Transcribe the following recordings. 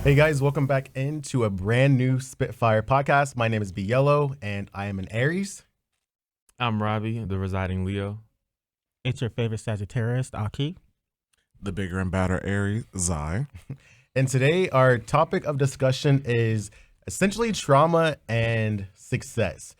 Hey guys, welcome back into a brand new SpitFyre Podcast. My name is B Yellow, and I am an Aries. I'm Robbiey, the residing Leo. It's your favorite Sagittarius, Akii. The bigger and badder Aries, Xi. And today our topic of discussion is essentially trauma and success.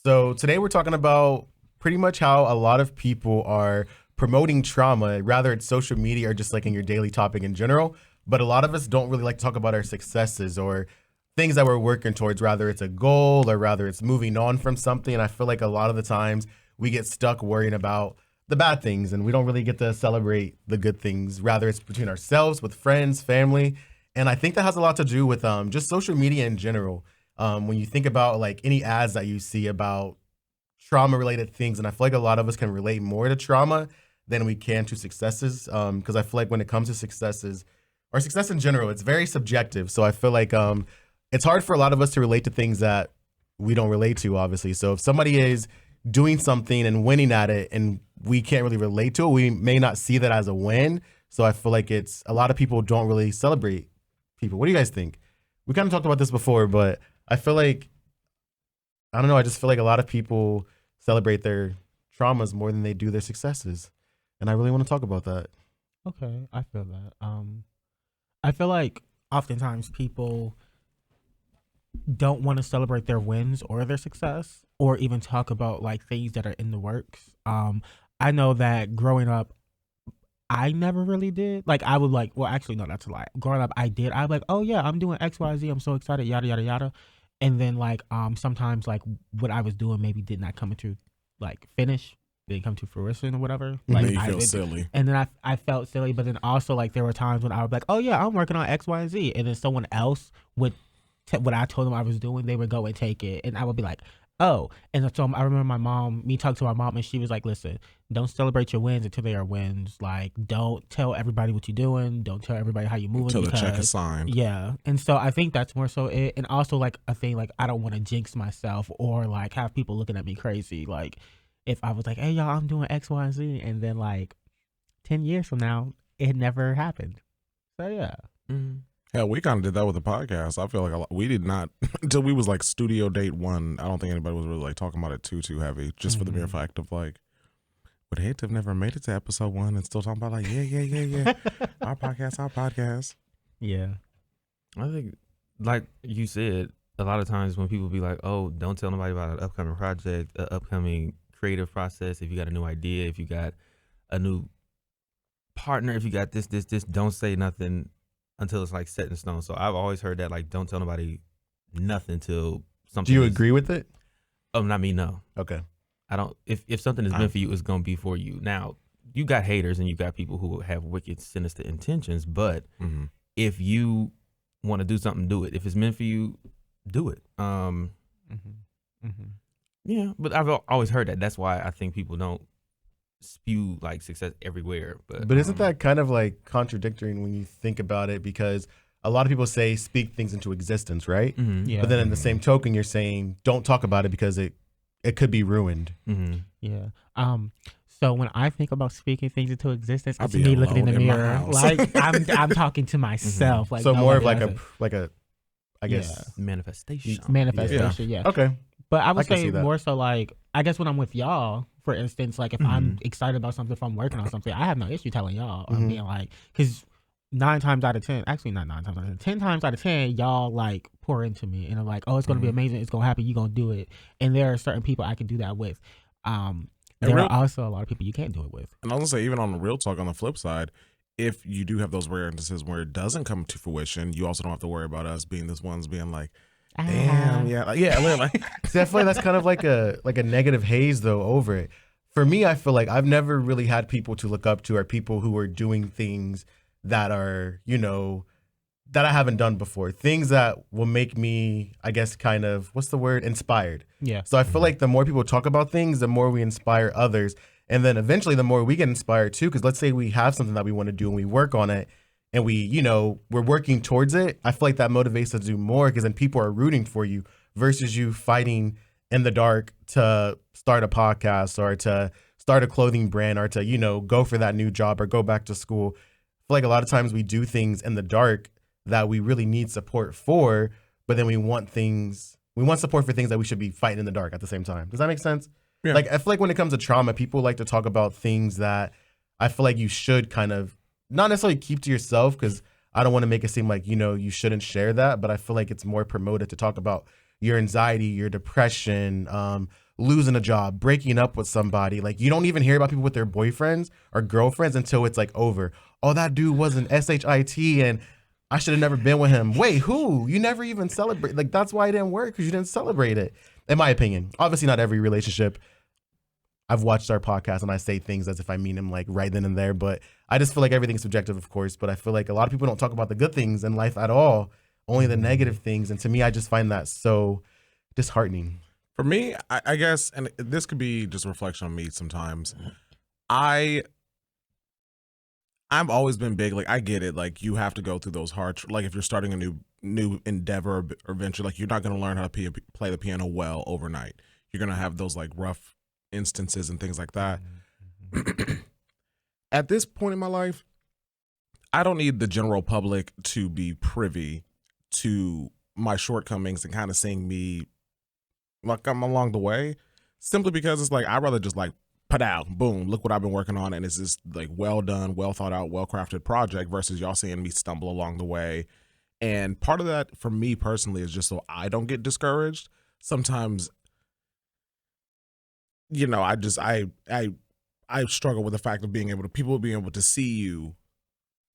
So today we're talking about pretty much how a lot of people are promoting trauma, rather it's social media or just like in your daily topic in general. But a lot of us don't really like to talk about our successes or things that we're working towards, rather it's a goal or rather it's moving on from something. And I feel like a lot of the times we get stuck worrying about the bad things and we don't really get to celebrate the good things. Rather it's between ourselves, with friends, family. And I think that has a lot to do with just social media in general. When you think about like any ads that you see about trauma related things, and I feel like a lot of us can relate more to trauma than we can to successes. Because I feel like when it comes to successes, or success in general, it's very subjective. So I feel like it's hard for a lot of us to relate to things that we don't relate to, obviously. So if somebody is doing something and winning at it and we can't really relate to it, we may not see that as a win. So I feel like it's a lot of people don't really celebrate people. What do you guys think? We kind of talked about this before, but I feel like, I don't know, I just feel like a lot of people celebrate their traumas more than they do their successes. And I really want to talk about that. Okay, I feel that. I feel like oftentimes people don't want to celebrate their wins or their success, or even talk about like things that are in the works. I know that growing up, I never really did. Like I would like, well, actually, no, that's a lie. Growing up, I did. I'd be like, oh yeah, I'm doing X, Y, Z. I'm so excited, yada yada yada. And then like, sometimes like what I was doing maybe did not come into like finish. Didn't come to fruition or whatever. Like Made you I feel did, silly. and then I felt silly. But then also like there were times when I would be like, oh yeah, I'm working on X, Y, and Z, and then someone else would what I told them I was doing, they would go and take it, and I would be like, oh. And so I remember me talking to my mom, and she was like, listen, don't celebrate your wins until they are wins. Like don't tell everybody what you're doing. Don't tell everybody how you're moving Until the check is signed. Yeah, and so I think that's more so it, and also like a thing like I don't want to jinx myself or like have people looking at me crazy, like. If I was like, hey, y'all, I'm doing X, Y, and Z, and then, like, 10 years from now, it never happened. So, yeah. Mm-hmm. Hell, we kind of did that with the podcast. I feel like we did not, until we was, like, studio date one, I don't think anybody was really, like, talking about it too heavy, just for the mere fact of, like, would hate to have never made it to episode 1 and still talking about, like, yeah. Our podcast. Yeah. I think, like you said, a lot of times when people be like, oh, don't tell nobody about an upcoming project, an upcoming creative process, if you got a new idea, if you got a new partner, if you got this, don't say nothing until it's like set in stone. So I've always heard that, like, don't tell nobody nothing till something. Do you agree with it? Oh, not me, no. Okay. I don't. If something is meant for you, it's gonna be for you. Now, you got haters and you got people who have wicked, sinister intentions, but if you want to do something, do it. If it's meant for you, do it. Yeah, but I've always heard that. That's why I think people don't spew like success everywhere. But isn't that kind of like contradictory when you think about it? Because a lot of people say speak things into existence, right? Yeah. But then in the same token, you're saying don't talk about it because it could be ruined. Yeah. So when I think about speaking things into existence, I'll it's be me looking in the alone in my mirror. house. Like I'm talking to myself. Like So more of nobody like else. a, I guess. manifestation. Manifestation, yeah. Okay. But I would I can see say that. more so like, I guess when I'm with y'all, for instance, like if I'm excited about something, if I'm working on something, I have no issue telling y'all. I'm being like, because 9 times out of 10, actually not 9 times out of 10, 10 times out of 10, y'all like pour into me and I'm like, oh, it's going to be amazing. It's going to happen. You're going to do it. And there are certain people I can do that with. There are also a lot of people you can't do it with. And I was going to say, even on the real talk, on the flip side, if you do have those rare instances where it doesn't come to fruition, you also don't have to worry about us being this ones being like, damn, yeah, like, See, I feel like that's kind of like a negative haze though over it. For me, I feel like I've never really had people to look up to or people who are doing things that are, that I haven't done before. Things that will make me, I guess, kind of, what's the word? Inspired. Yeah. So I feel like the more people talk about things, the more we inspire others. And then eventually the more we get inspired too, because let's say we have something that we want to do and we work on it and we, we're working towards it. I feel like that motivates us to do more because then people are rooting for you versus you fighting in the dark to start a podcast or to start a clothing brand or to, go for that new job or go back to school. I feel like a lot of times we do things in the dark that we really need support for, but then we want support for things that we should be fighting in the dark at the same time. Does that make sense? Yeah. Like, I feel like when it comes to trauma, people like to talk about things that I feel like you should kind of not necessarily keep to yourself, because I don't want to make it seem like, you shouldn't share that, but I feel like it's more promoted to talk about your anxiety, your depression, losing a job, breaking up with somebody. Like, you don't even hear about people with their boyfriends or girlfriends until it's like over. Oh, that dude was an SHIT and I should have never been with him. Wait, who? You never even celebrate. Like, that's why it didn't work, because you didn't celebrate it. In my opinion, obviously not every relationship. I've watched our podcast and I say things as if I mean them like right then and there, but I just feel like everything's subjective, of course. But I feel like a lot of people don't talk about the good things in life at all, only the negative things. And to me, I just find that so disheartening. For me, I guess, and this could be just a reflection on me sometimes. I've always been big. Like, I get it. Like, you have to go through those hard, like if you're starting a new endeavor or venture, like you're not going to learn how to play the piano well overnight. You're going to have those like rough instances and things like that. At this point in my life, I don't need the general public to be privy to my shortcomings and kind of seeing me like I'm along the way, simply because it's like, I'd rather just like pow, boom, look what I've been working on, and it's this like well done, well thought out, well crafted project versus y'all seeing me stumble along the way. And part of that for me personally is just so I don't get discouraged. Sometimes, I struggle with the fact of people being able to see you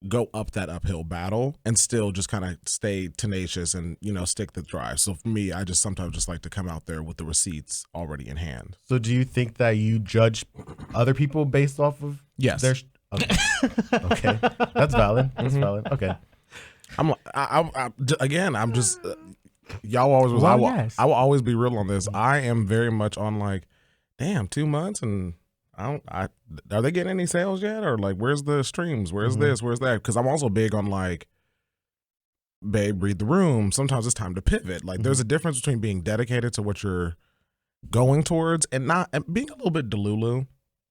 go up that uphill battle and still just kind of stay tenacious and, stick the drive. So for me, I just sometimes just like to come out there with the receipts already in hand. So do you think that you judge other people based off of Yes. their okay. That's valid. That's valid. Okay. I'm just y'all always was. I will always be real on this. I am very much on like, damn, 2 months and are they getting any sales yet? Or like, where's the streams? Where's this? Where's that? Because I'm also big on like, babe, read the room. Sometimes it's time to pivot. Like, there's a difference between being dedicated to what you're going towards and being a little bit delulu,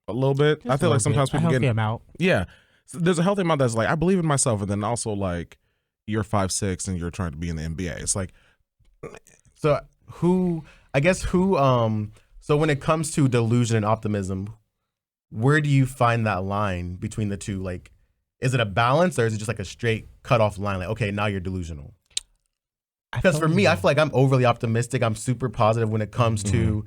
a little bit. Just I feel like sometimes people get amount. Yeah. So there's a healthy amount that's like, I believe in myself, and then also like, you're 5'6" and you're trying to be in the NBA. It's like, so when it comes to delusion and optimism, where do you find that line between the two? Like, is it a balance or is it just like a straight cutoff line? Like, okay, now you're delusional. Because for me, I feel like I'm overly optimistic. I'm super positive when it comes to.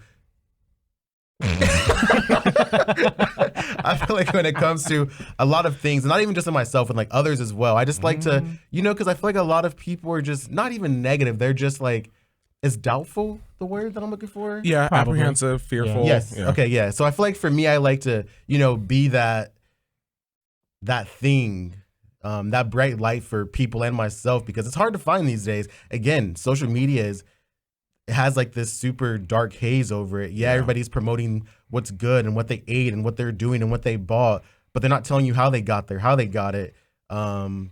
I feel like when it comes to a lot of things, and not even just in myself, and like others as well, I just like to, because I feel like a lot of people are just not even negative. They're just like, is doubtful the word that I'm looking for? Yeah, probably. apprehensive, fearful. Yes. Yeah. Okay. Yeah. So I feel like for me, I like to, be that thing, that bright light for people and myself, because it's hard to find these days. Again, social media it has like this super dark haze over it. Yeah, everybody's promoting what's good and what they ate and what they're doing and what they bought, but they're not telling you how they got there, how they got it, or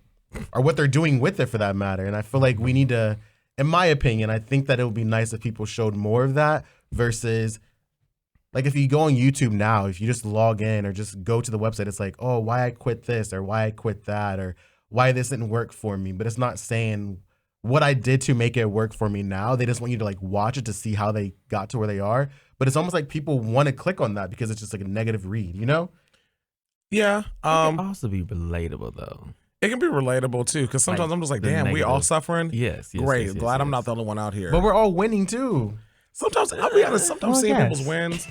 what they're doing with it for that matter. And I feel like we need to, in my opinion, I think that it would be nice if people showed more of that versus, like, if you go on YouTube now, if you just log in or just go to the website, it's like, oh, why I quit this or why I quit that or why this didn't work for me. But it's not saying what I did to make it work for me now. They just want you to like watch it to see how they got to where they are. But it's almost like people want to click on that because it's just like a negative read, Yeah. It can also be relatable though. It can be relatable too, because sometimes I'm just like, damn, we all suffering. Yes. Great. Glad I'm not the only one out here. But we're all winning too. Sometimes, I'll be honest, seeing yes. people's wins,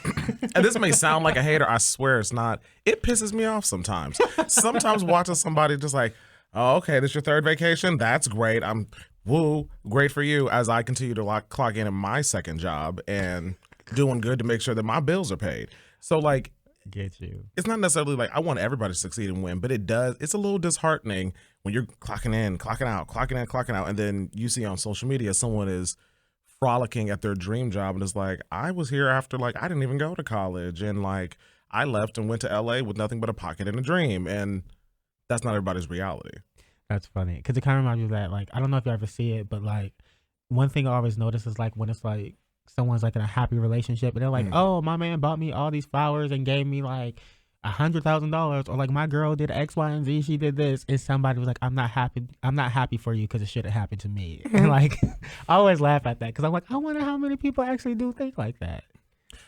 and this may sound like a hater, I swear it's not. It pisses me off sometimes. Sometimes watching somebody just like, oh, okay, this your third vacation? That's great. Great for you, as I continue to clock in my second job and doing good to make sure that my bills are paid. So like, Get you. it's not necessarily like I want everybody to succeed and win, but it's a little disheartening when you're clocking in, clocking out, clocking in, clocking out, and then you see on social media someone is frolicking at their dream job and it's like, I was here after like I didn't even go to college and like I left and went to LA with nothing but a pocket and a dream, and that's not everybody's reality. That's funny because it kind of reminds me of that. Like, I don't know if you ever see it, but like one thing I always notice is like when it's like someone's like in a happy relationship and they're like, oh, my man bought me all these flowers and gave me like $100,000, or like my girl did X, Y, and Z, she did this, and somebody was like, I'm not happy for you because it should have happened to me. And like, I always laugh at that because I'm like, I wonder how many people actually do think like that.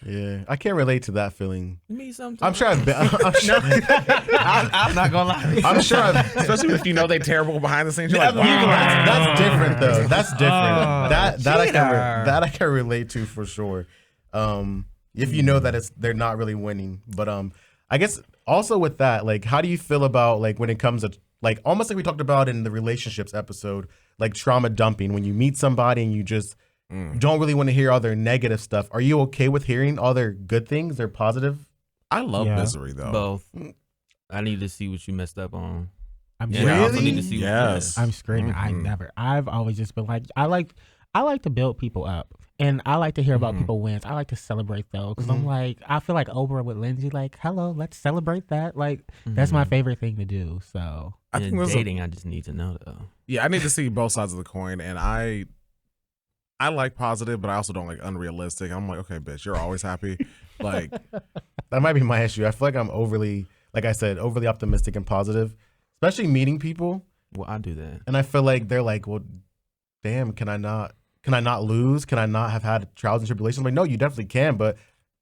Yeah, I can't relate to that feeling. Me sometimes. I'm sure I've been. I'm not gonna lie. I'm sure I've. Especially if you know they terrible behind the scenes. You're like, wow. That's different though. That's different. Cheater. That I can relate to for sure. If you know that they're not really winning, but I guess also with that, like, how do you feel about like when it comes to like almost like we talked about in the relationships episode, like trauma dumping, when you meet somebody and you just don't really want to hear all their negative stuff. Are you okay with hearing all their good things, their positive? I love misery though. Both. I need to see what you messed up on. I'm And I also Really? need to see Yes. I'm screaming. I've always just been like, I like to build people up, and I like to hear about people wins. I like to celebrate though, because I'm like, I feel like Oprah with Lindsay, like, hello, let's celebrate that. Like, that's my favorite thing to do. So I think in there's dating, I just need to know though. I need to see both sides of the coin, and I like positive, but I also don't like unrealistic. I'm like, okay, bitch, you're always happy. Like, That might be my issue. I feel like I'm overly, like I said, overly optimistic and positive, especially meeting people. Well, I do that. And I feel like they're like, well, damn, can I not lose? Can I not have had trials and tribulations? I'm like, no, you definitely can, but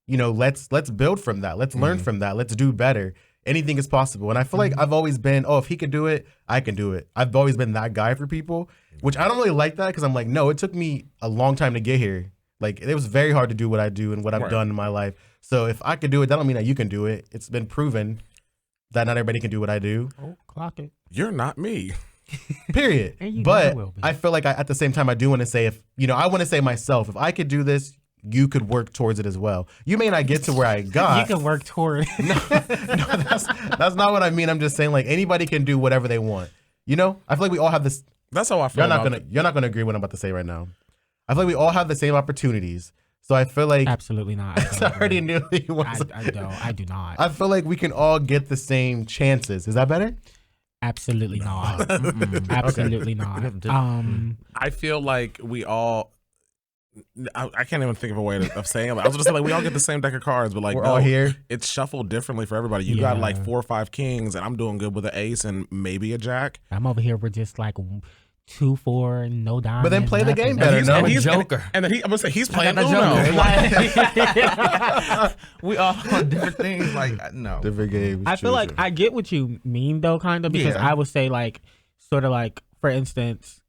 you know, let's build from that. Let's learn from that. Let's do better. Anything is possible. And I feel like I've always been, if he can do it, I can do it. I've always been that guy for people, which I don't really like that because I'm like, no, it took me a long time to get here. Like, it was very hard to do what I do and what I've done in my life. So if I could do it, that don't mean that you can do it. It's been proven that not everybody can do what I do. oh, clock it. you're not me. Period. And you But never will be. I feel like at the same time, I do want to say, I want to say myself, if I could do this, you could work towards it as well. You may not get to where I got. You can work toward it. No, that's not what I mean. I'm just saying, like, anybody can do whatever they want. I feel like we all have this. That's how I feel. You're not gonna agree with what I'm about to say right now. I feel like we all have the same opportunities. So I feel like Absolutely not. I already knew that you was. I do not. I feel like we can all get the same chances. Is that better? Absolutely not. Absolutely not. I feel like we all. I can't even think of a way of saying it. I was gonna say like we all get the same deck of cards, but like We're all here. It's shuffled differently for everybody. You got like 4 or 5 kings, and I'm doing good with an ace and maybe a jack. I'm over here with just like 2, 4, no diamonds. But then play the game better. And No, he's Joker. And then I'm gonna say he's playing the Uno. Joker. We all on different things. Like, no. different games. I feel like I get what you mean though, kind of, because Yeah. I would say like, sort of like, for instance,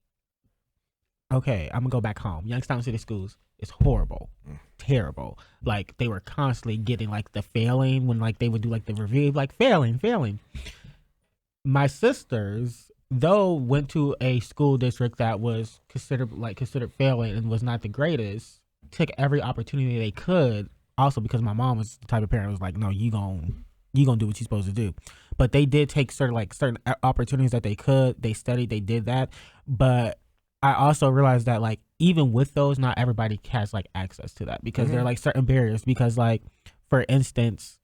okay, I'm gonna go back home. Youngstown City Schools is horrible, terrible. Like, they were constantly getting like the failing when like they would do like the review, like failing. My sisters, though, went to a school district that was considered failing and was not the greatest, took every opportunity they could. Also, because my mom was the type of parent who was like, no, you gonna do what you're supposed to do. But they did take certain opportunities that they could. They studied, they did that. But I also realized that like even with those, not everybody has like access to that because there are like certain barriers. Because like, for instance,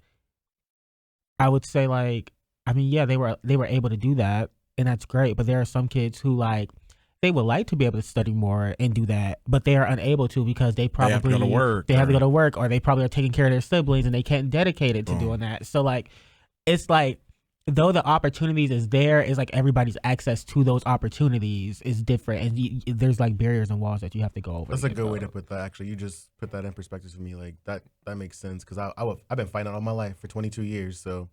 I would say like, I mean, yeah, they were able to do that, and that's great. But there are some kids who like, they would like to be able to study more and do that, but they are unable to because they probably have to go to work. They have to go to work, or they probably are taking care of their siblings and they can't dedicate it to doing that. So like, it's like, though the opportunities is there, is like everybody's access to those opportunities is different, and there's like barriers and walls that you have to go over. That's a good way to put that. Actually, you just put that in perspective for me. Like that makes sense because I've been fighting all my life for 22 years, so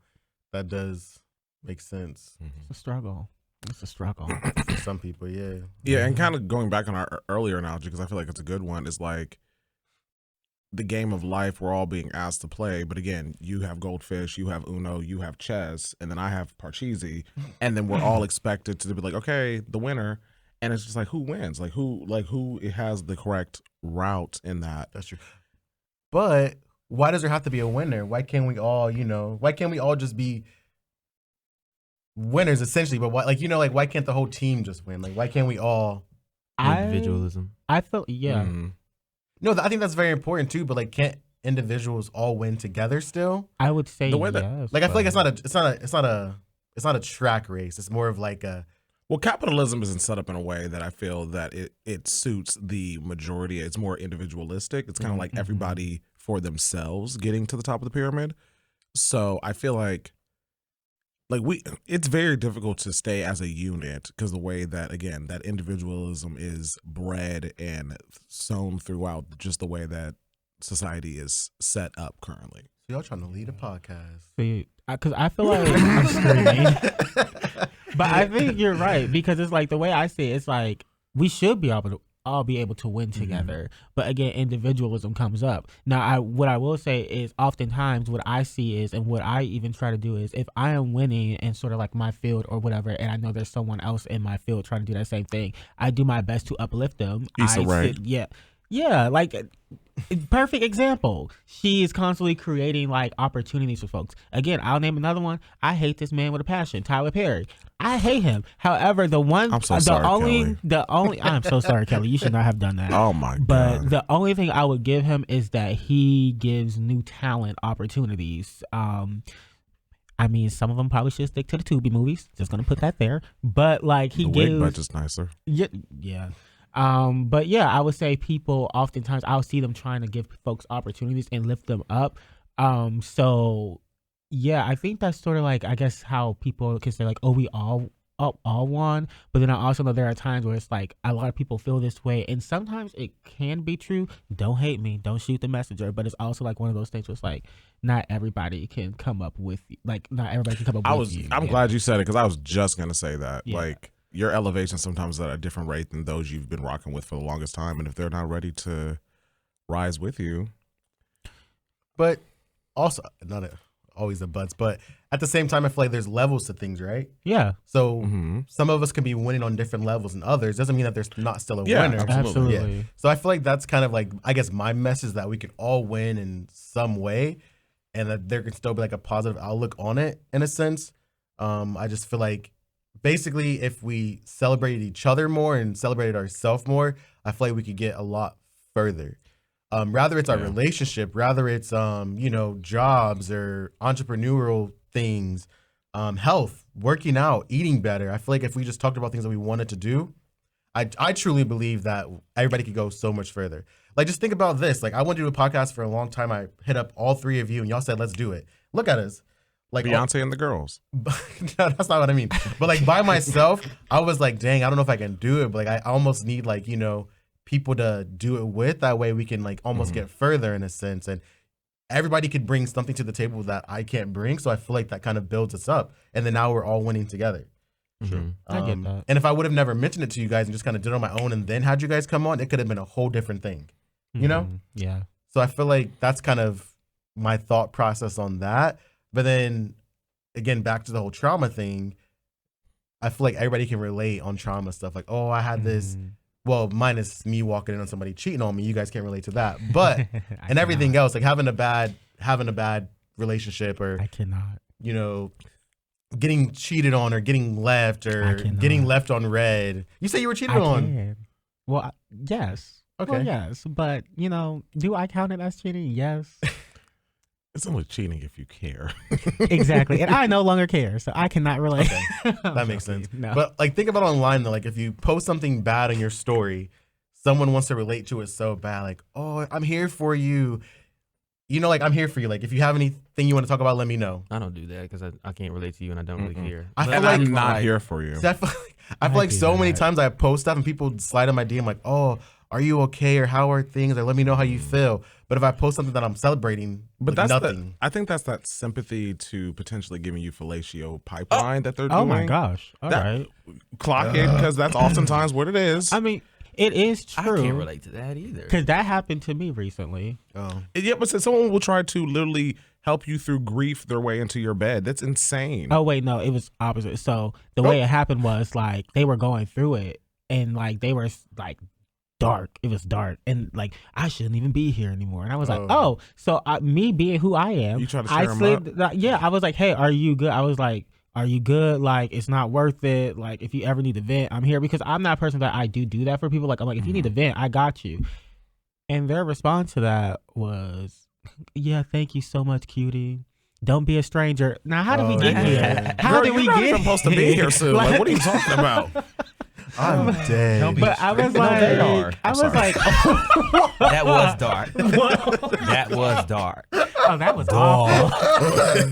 that does make sense. It's a struggle. It's a struggle. For some people, yeah. Yeah, and kind of going back on our earlier analogy, because I feel like it's a good one, is like the game of life we're all being asked to play. But again, you have Goldfish, you have Uno, you have chess, and then I have Parcheesi, and then we're all expected to be like, okay, the winner. And it's just like, who wins? Like who has the correct route in that? That's true. But why does there have to be a winner? Why can't we all, why can't we all just be winners essentially? But why, why can't the whole team just win? Like, why can't we all? Individualism. I feel No, I think that's very important too. But like, can't individuals all win together still? I would say The way that- yes. Like, I feel like it's not a track race. It's more of like a. Well, capitalism isn't set up in a way that I feel that it suits the majority. It's more individualistic. It's kind of like everybody for themselves getting to the top of the pyramid. So I feel like it's very difficult to stay as a unit because the way that, again, that individualism is bred and sown throughout just the way that society is set up currently. So y'all trying to lead a podcast. See, because I feel like I'm screaming. But I think you're right, because it's like the way I see it, it's like we should be able to all be able to win together. But again, individualism comes up. Now, what I will say is oftentimes what I see is, and what I even try to do is, if I am winning in sort of like my field or whatever, and I know there's someone else in my field trying to do that same thing, I do my best to uplift them. Yeah, like perfect example. She is constantly creating like opportunities for folks. Again, I'll name another one. I hate this man with a passion, Tyler Perry. I hate him. However, I'm so sorry, Kelly. You should not have done that. Oh my God. But the only thing I would give him is that he gives new talent opportunities. I mean, some of them probably should stick to the Tubi movies. Just gonna put that there. But like the wig budget's nicer. Yeah. But yeah, I would say people oftentimes I'll see them trying to give folks opportunities and lift them up. So yeah, I think that's sort of like, I guess, how people can say like, oh, we all won. But then I also know there are times where it's like a lot of people feel this way, and sometimes it can be true. Don't hate me, don't shoot the messenger. But it's also like one of those things where it's like not everybody can come up with you. I'm glad you said it, because I was just gonna say that. Yeah. Like, your elevation sometimes at a different rate than those you've been rocking with for the longest time, and if they're not ready to rise with you. But also, not always the buts, but at the same time, I feel like there's levels to things, right? Yeah. So some of us can be winning on different levels than others. Doesn't mean that there's not still a winner. Absolutely. Yeah. So I feel like that's kind of like, I guess, my message, that we can all win in some way, and that there can still be like a positive outlook on it in a sense. I just feel like basically if we celebrated each other more and celebrated ourselves more, I feel like we could get a lot further. Rather it's our relationship, rather it's jobs or entrepreneurial things, health, working out, eating better. I feel like if we just talked about things that we wanted to do, I truly believe that everybody could go so much further. Like, just think about this. Like, I wanted to do a podcast for a long time. I hit up all three of you and y'all said, let's do it. Look at us. Like Beyonce and the girls. No, that's not what I mean. But like by myself, I was like, dang, I don't know if I can do it. But like, I almost need like, people to do it with. That way we can like almost get further in a sense. And everybody could bring something to the table that I can't bring. So I feel like that kind of builds us up. And then now we're all winning together. True. I get that. And if I would have never mentioned it to you guys and just kind of did it on my own and then had you guys come on, it could have been a whole different thing. You know? Yeah. So I feel like that's kind of my thought process on that. But then again, back to the whole trauma thing, I feel like everybody can relate on trauma stuff. Like, oh, I had this. Well, minus me walking in on somebody cheating on me. You guys can't relate to that. But and everything else, like having a bad relationship, or I cannot. Getting cheated on, or getting left, or getting left on red. You say you were cheated on. Well, yes. Okay. Well, yes, but do I count it as cheating? Yes. It's only cheating if you care. Exactly. And I no longer care, so I cannot relate. Okay. That makes sense. No. But like, think about online though. Like, if you post something bad in your story, someone wants to relate to it so bad. Like, oh, I'm here for you. Like, I'm here for you. Like, if you have anything you want to talk about, let me know. I don't do that because I can't relate to you and I don't really care. I feel like I'm not here for you. I feel like so many times I post stuff and people slide on my DM like, oh, are you okay? Or how are things? Or let me know how you feel. But if I post something that I'm celebrating, but like, that's nothing. I think that's that sympathy to potentially giving you fellatio pipeline that they're doing. Oh my gosh. All right. Clock it, because that's oftentimes what it is. I mean, it is true. I can't relate to that either. Because that happened to me recently. Oh. Yeah, but someone will try to literally help you through grief their way into your bed. That's insane. Oh, wait, no, it was opposite. So the way it happened was like they were going through it, and like they were like dark. It was dark, and like I shouldn't even be here anymore. And I was like, oh, so me being who I am, you try to cheer them up? Yeah, I was like, hey, are you good? I was like, are you good? Like, it's not worth it. Like, if you ever need to vent, I'm here, because I'm that person that I do that for people. Like, I'm like, if you need to vent, I got you. And their response to that was, yeah, thank you so much, cutie. Don't be a stranger. Now, how did we get here? How did we get here? You're not supposed to be here soon. Like, what are you talking about? I'm dead. But I was like, they are. I was like, that was dark. That was dark. Oh, that was awful.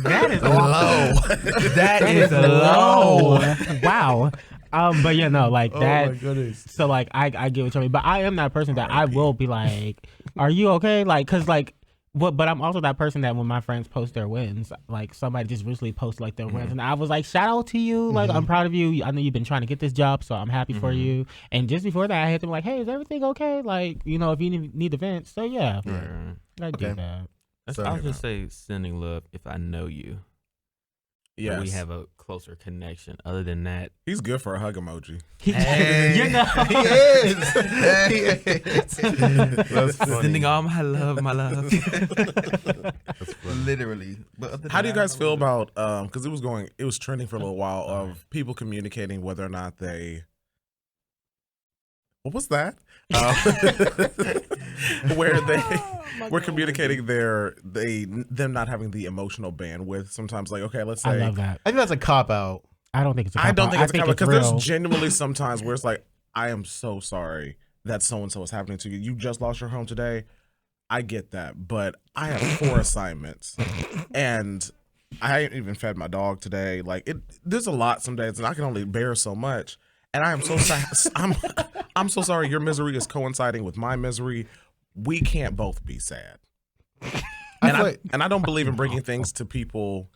That is awful. That is low. Wow. But yeah, no, like that. Oh my goodness. So like, I get what you mean, but I am that person that I will be like, "Are you okay?" Like, cause like, but I'm also that person that when my friends post their wins, like somebody just recently posted like their wins, and I was like, "Shout out to you! Like, I'm proud of you. I know you've been trying to get this job, so I'm happy for you." And just before that, I hit them like, "Hey, is everything okay? Like, you know, if you need events, so yeah, I do that." So, I'll just say sending love if I know you. Yes. We have a closer connection. Other than that, He's good for a hug emoji. Hey, You know. he is. He is. That's funny. sending all my love, my love. Literally. But other How than do you that, guys feel about because it was trending for a little while of people communicating whether or not they what was that? Where they were communicating them not having the emotional bandwidth. Sometimes, like, okay, let's say I love that. I think that's a cop out. I don't think it's a I don't cop-out. think it's a comment because real. there's genuinely sometimes where it's like, I am so sorry that so and so is happening to you. You just lost your home today. I get that, but I have 4 assignments, and I ain't even fed my dog today. Like there's a lot some days, and I can only bear so much. And I am so sad. I'm so sorry. Your misery is coinciding with my misery. We can't both be sad. And I don't believe in bringing things to people.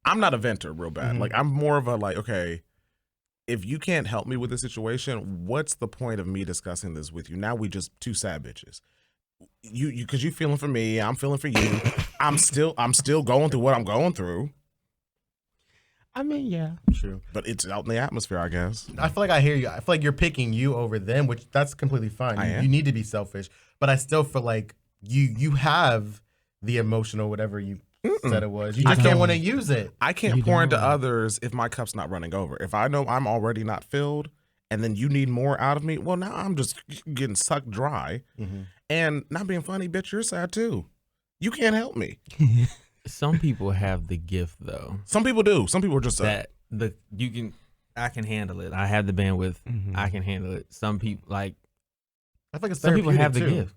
I'm not a venter real bad. Like I'm more of a like, okay, if you can't help me with the situation, what's the point of me discussing this with you? Now we just 2 sad bitches. You because you feeling for me, I'm feeling for you. I'm still going through what I'm going through. I mean, yeah. True. But it's out in the atmosphere, I guess. I feel like I hear you. I feel like you're picking you over them, which that's completely fine. I am. You need to be selfish, but I still feel like you have the emotional whatever you said it was. You just don't want to use it. I can't You pour into don't. others if my cup's not running over. If I know I'm already not filled and then you need more out of me, well, now I'm just getting sucked dry. And not being funny, bitch, you're sad too. You can't help me. Some people have the gift though. Some people do. Some people are just That I can handle it. I have the bandwidth. I can handle it. Some people I feel like it's some people therapeutic have the too. gift.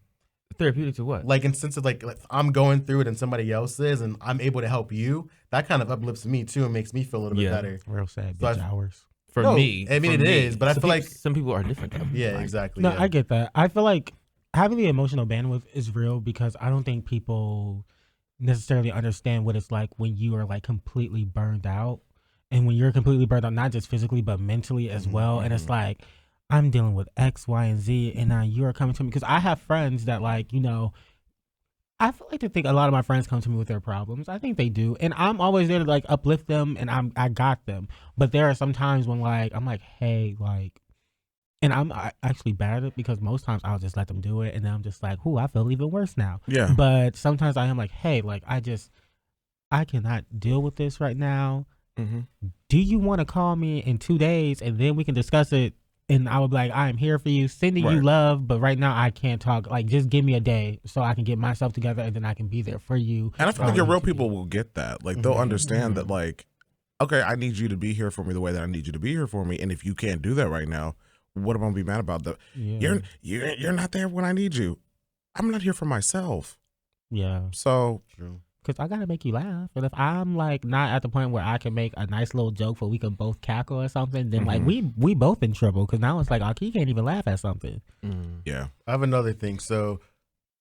Therapeutic to what? Like in sense of like I'm going through it and somebody else is, and I'm able to help you. That kind of uplifts me too and makes me feel a little bit better. Real sad So bitch I- hours. For No, me, I mean, for it me. is, but I Some feel people- like- some people are different though. Yeah, Like, exactly. No, yeah. I get that. I feel like having the emotional bandwidth is real because I don't think people necessarily understand what it's like when you are like completely burned out. And when you're completely burned out, not just physically, but mentally as well. And it's like, I'm dealing with X, Y, and Z. And now you are coming to me. Because I have friends that like, you know, I feel like to think a lot of my friends come to me with their problems. I think they do. And I'm always there to like uplift them and I got them. But there are some times when like, I'm like, hey, like, and I'm actually bad at it because most times I'll just let them do it. And then I'm just like, I feel even worse now. Yeah. But sometimes I am like, hey, like, I cannot deal with this right now. Do you want to call me in 2 days and then we can discuss it? And I would be like, I am here for you, sending you Right. love, but right now I can't talk. Like, just give me a day so I can get myself together and then I can be there for you. And I feel when like your need real to be. people will get that. Like they'll understand that like, okay, I need you to be here for me the way that I need you to be here for me. And if you can't do that right now, what am I gonna be mad about? Yeah. You're not there when I need you. I'm not here for myself. Yeah. So True. Because I got to make you laugh. And if I'm like not at the point where I can make a nice little joke where we can both cackle or something, then like we both in trouble. Because now it's like, Akii can't even laugh at something. yeah. I have another thing. So,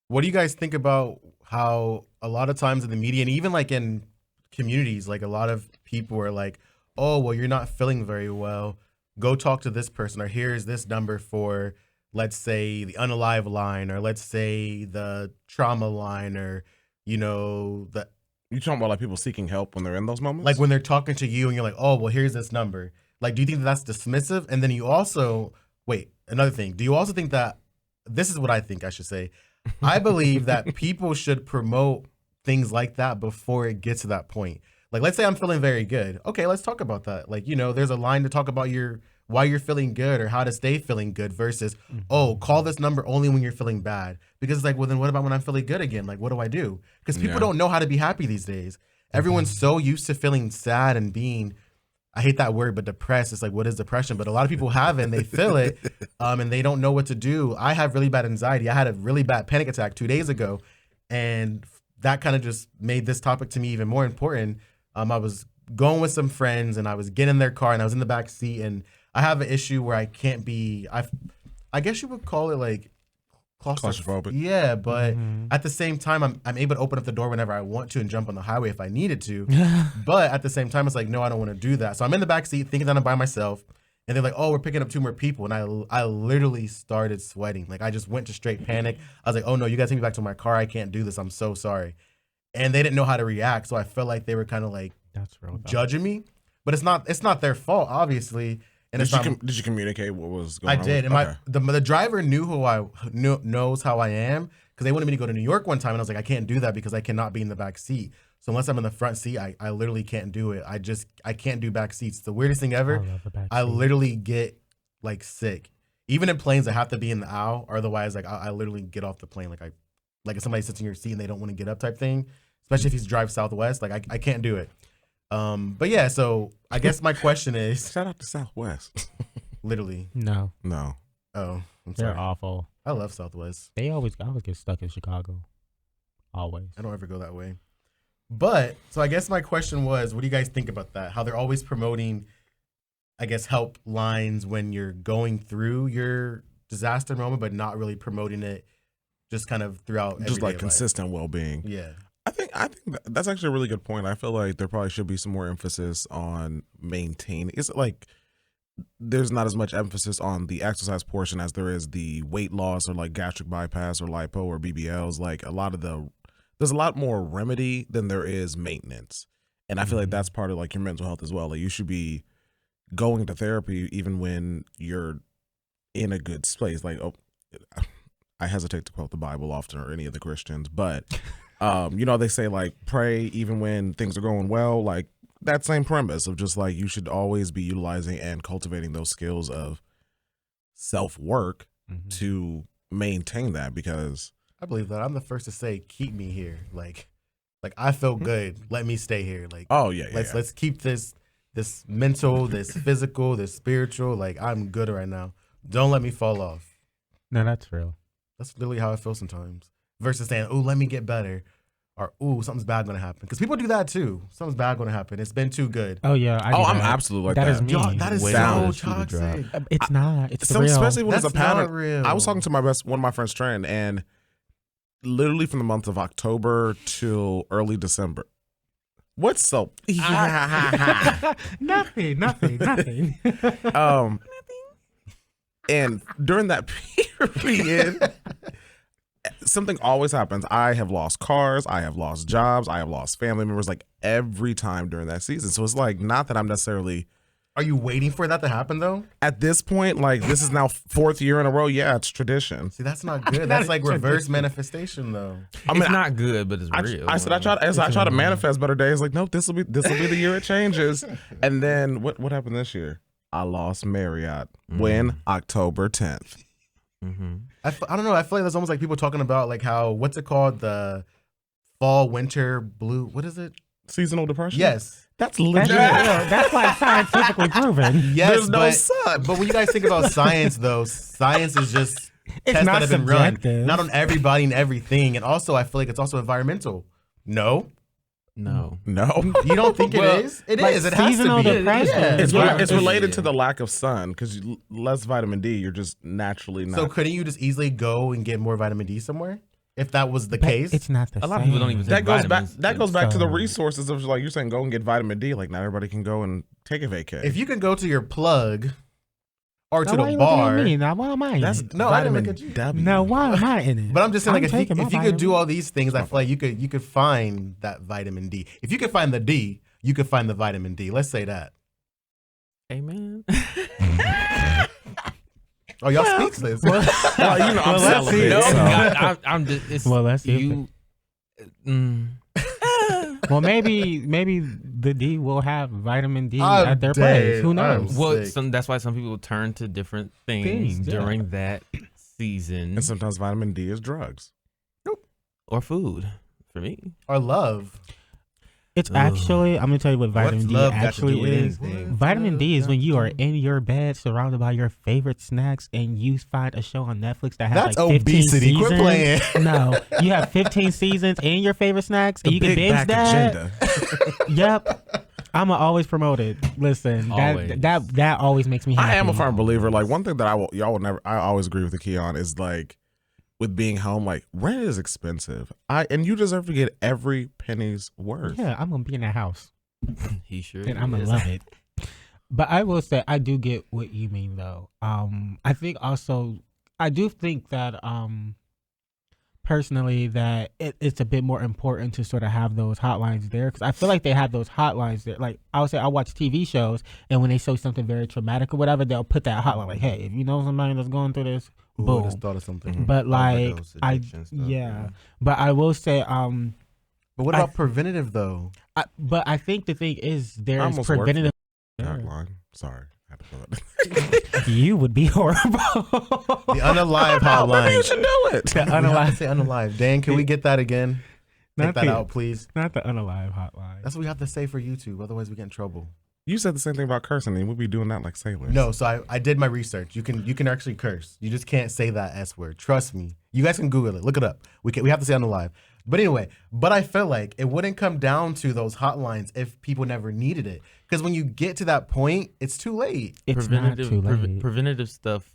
what do you guys think about how a lot of times in the media and even like in communities, like a lot of people are like, oh, well, you're not feeling very well. Go talk to this person, or here's this number for, let's say, the unalive line, or let's say the trauma line, or, you know, the You talking about like people seeking help when they're in those moments? like when they're talking to you and you're like, oh, well, here's this number. Like, do you think that's dismissive? And then you also, wait, another thing. Do you also think that, this is what I think I should say. I believe that people should promote things like that before it gets to that point. Like, let's say I'm feeling very good. Okay, let's talk about that. Like, you know, there's a line to talk about why you're feeling good or how to stay feeling good versus, oh, call this number only when you're feeling bad. Because it's like, well, then what about when I'm feeling good again? Like, what do I do? Because people don't know how to be happy these days. Everyone's so used to feeling sad and being, I hate that word, but depressed. It's like, what is depression? But a lot of people have it and they feel it and they don't know what to do. I have really bad anxiety. I had a really bad panic attack 2 days ago. And that kind of just made this topic to me even more important. I was going with some friends and I was getting in their car and I was in the back seat, and I have an issue where I can't be, I guess you would call it like Claustrophobic. Yeah, but at the same time, I'm able to open up the door whenever I want to and jump on the highway if I needed to. But at the same time, it's like, no, I don't want to do that. So I'm in the back seat thinking that I'm by myself. And they're like, oh, we're picking up 2 more people. And I literally started sweating. Like, I just went to straight panic. I was like, oh, no, you guys take me back to my car. I can't do this. I'm so sorry. And they didn't know how to react. So I felt like they were kind of like judging me. But it's not their fault, obviously. And Did you communicate what was going on? I did. And the driver knew knows how I am, because they wanted me to go to New York one time. And I was like, I can't do that because I cannot be in the back seat. So unless I'm in the front seat, I literally can't do it. I can't do back seats. It's the weirdest thing ever. I literally get like sick. Even in planes, I have to be in the aisle, or otherwise, like I literally get off the plane. Like if somebody sits in your seat and they don't want to get up type thing, especially if you drive Southwest, like I can't do it. But yeah, so I guess my question is, shout out to Southwest. Literally. No. Oh, I'm sorry. They're awful. I love Southwest. I always get stuck in Chicago. Always. I don't ever go that way. But, so I guess my question was, what do you guys think about that? How they're always promoting, I guess, help lines when you're going through your disaster moment, but not really promoting it just kind of throughout just like life. consistent well-being. Yeah. I think that's actually a really good point. I feel like there probably should be some more emphasis on maintaining. It's like there's not as much emphasis on the exercise portion as there is the weight loss or like gastric bypass or lipo or BBLs. Like there's a lot more remedy than there is maintenance. And I feel like that's part of like your mental health as well. Like you should be going to therapy even when you're in a good space. Like, I hesitate to quote the Bible often or any of the Christians, but they say like pray even when things are going well. Like that same premise of just like you should always be utilizing and cultivating those skills of self-work to maintain that, because I believe that. I'm the first to say, keep me here. Like I feel good. Let me stay here. Like, oh yeah, let's keep this mental, this physical, this spiritual. Like I'm good right now. Don't let me fall off. No, that's real. That's literally how I feel sometimes. Versus saying, "Ooh, let me get better," or "Ooh, something's bad gonna happen." Because people do that too. Something's bad gonna happen. It's been too good. Oh yeah. I'm absolutely like that. That is me. Yo, that is so toxic. It's not. It's so real. especially when That's it's a pattern. not real. I was talking to one of my friends, Trent, and literally from the month of October till early December. What's so? Nothing. And during that period, something always happens. I have lost cars. I have lost jobs. I have lost family members. Like every time during that season. So it's like not that I'm necessarily. Are you waiting for that to happen though? At this point, like this is now 4th year in a row. Yeah, it's tradition. See, that's not good. That's like reverse manifestation though. I mean, it's not good, but it's real. I try to manifest better days. Like, nope, this will be the year it changes. And then what happened this year? I lost Marriott when October 10th. I don't know. I feel like that's almost like people talking about like how, what's it called? The fall, winter, blue. What is it? Seasonal depression? Yes. That's legit. That's like scientifically proven. Yes, there's no sun. But when you guys think about science, though, science is just It's tests not that have been run, subjective. not on everybody and everything. And also, I feel like it's also environmental. No, No. you don't think it is? It like is. It has to seasonal be. depression. Yeah. It's related to the lack of sun, because less vitamin D, you're just naturally not. So couldn't you just easily go and get more vitamin D somewhere if that was the case? It's not the A same. lot of people don't even take vitamins. That goes back to the So- resources of like you're saying go and get vitamin D. Like not everybody can go and take a vacay. If you can go to your plug or Now, to why the you looking at bar. me? Now, why am I in it? No, I didn't vitamin look at you. W. Now, why am I in it? But I'm just saying, like, taking my if you could do vitamin. all these things, I feel like you could find that vitamin D. If you could find the D, you could find the vitamin D. Let's say that. Amen. Oh, y'all speechless. Well, I'm let's see. celibate. No, So. I'm just. It's, Well, let's see if you. Well, maybe the D will have vitamin D I'm at their dead. place. Who knows? Well, Sick. that's why some people turn to different things Things, yeah. during that season, And sometimes vitamin D is drugs. or food. For me, Or love. It's actually, I'm gonna tell you what vitamin What's D love got to actually do with is. anything? Vitamin D is when you are in your bed surrounded by your favorite snacks and you find a show on Netflix that has That's like 15 obesity. seasons. Quit playing. No, you have 15 seasons and your favorite snacks and you can Big binge back that. agenda. Yep. I'ma always promote it. Listen, Always. that always makes me happy. I am a firm believer. Like one thing that I always agree with Akii on is like with being home, like rent is expensive. And you deserve to get every penny's worth. Yeah, I'm gonna be in that house He sure and I'm gonna is. love it. But I will say I do get what you mean though. I think also I do think that personally that it's a bit more important to sort of have those hotlines there because I feel like they have those hotlines there. Like I would say I watch TV shows and when they show something very traumatic or whatever, they'll put that hotline like, hey, if you know somebody that's going through this, Ooh, boom. I just thought of something. But like Overdose, I addiction stuff, yeah. But I will say But what about preventative though? but I think the thing is I there's almost worked preventative. Hotline. Sorry. I had to feel it. You would be horrible. The unalive hotline. Maybe you should do it. The We have unalive, to say unalive. Dan, can we get that again? Take Not that the- out, please. not the unalive hotline. That's what we have to say for YouTube. Otherwise, we get in trouble. You said the same thing about cursing, and we'll be doing that like sailors. No, so I did my research. You can actually curse. You just can't say that S word. Trust me. You guys can Google it. Look it up. We have to say unalive. But anyway, I feel like it wouldn't come down to those hotlines if people never needed it. Because when you get to that point, it's too late. It's not too late. Preventative stuff.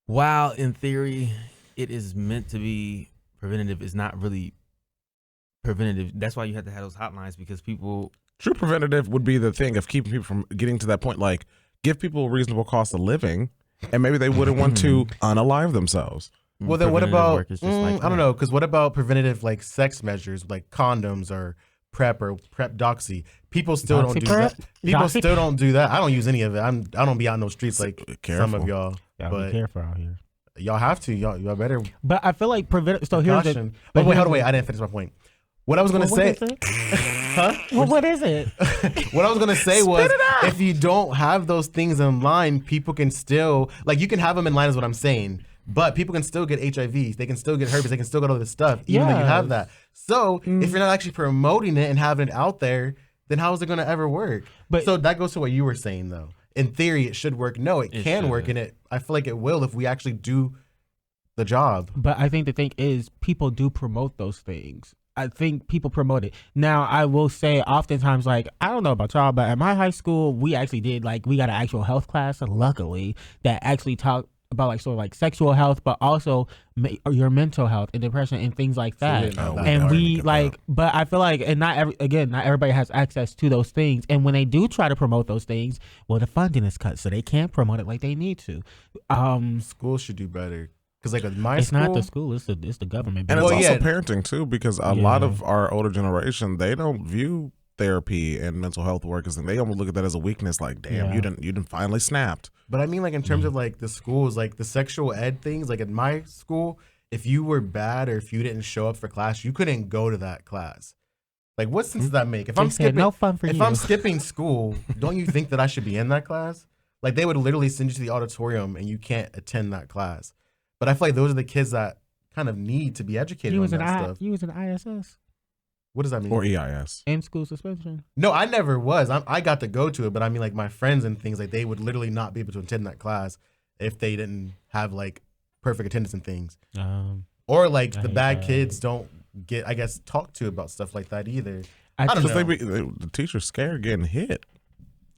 While in theory it is meant to be preventative, is not really preventative. That's why you have to have those hotlines because people. True preventative would be the thing of keeping people from getting to that point. Like, give people a reasonable cost of living, and maybe they wouldn't want to unalive themselves. Well, then what Preventative about, work is just like I don't that. know, because what about preventative like sex measures like condoms or PrEP doxy? People still don't do Doxy-prep? that. People Doxy- still don't do that. I don't use any of it. I don't be out in those streets like some Careful. of y'all. Y'all But be careful out here. y'all have to. Y'all better But I feel like preventative. So here's the. caution. But wait, hold on, wait. I didn't finish my point. What I was gonna say, huh? Well, what is it? What I was gonna say was, if you don't have those things in line, people can still like you can have them in line is what I'm saying. But people can still get HIVs. They can still get herpes. They can still get all this stuff, even though you have that. So if you're not actually promoting it and having it out there, then how is it going to ever work? But- so that goes to what you were saying, though. In theory, it should work. No, it can work, should. and I feel like it will if we actually do the job. But I think the thing is, people do promote those things. I think people promote it. Now, I will say, oftentimes, like, I don't know about y'all, but at my high school, we actually did, like, we got an actual health class, luckily, that actually talked about, like, sort of, like, sexual health, but also your mental health and depression and things like that. And we, like, but I feel like, and not everybody has access to those things. And when they do try to promote those things, well, the funding is cut, so they can't promote it like they need to. Schools should do better. Because, like, my It's school... not the school, it's the government. And it's Well, also yeah. parenting too, because a lot of our older generation, they don't view therapy and mental health workers, and they almost look at that as a weakness. Like, damn, Yeah. you didn't finally snapped. But I mean, like, in terms of, like, the schools, like, the sexual ed things, like, in my school, if you were bad or if you didn't show up for class, you couldn't go to that class. Like, what sense does that make? If They I'm said, skipping, no fun for if you. I'm skipping school, don't you think that I should be in that class? Like, they would literally send you to the auditorium and you can't attend that class. But I feel like those are the kids that kind of need to be educated on that stuff. You was an ISS. What does that mean? Or EIS. In school suspension. No, I never was. I got to go to it, but I mean, like, my friends and things, like, they would literally not be able to attend that class if they didn't have, like, perfect attendance and things. Or, like, I the hate bad that. kids don't get, I guess, talked to about stuff like that either. I don't Because know. the teacher's scared getting hit.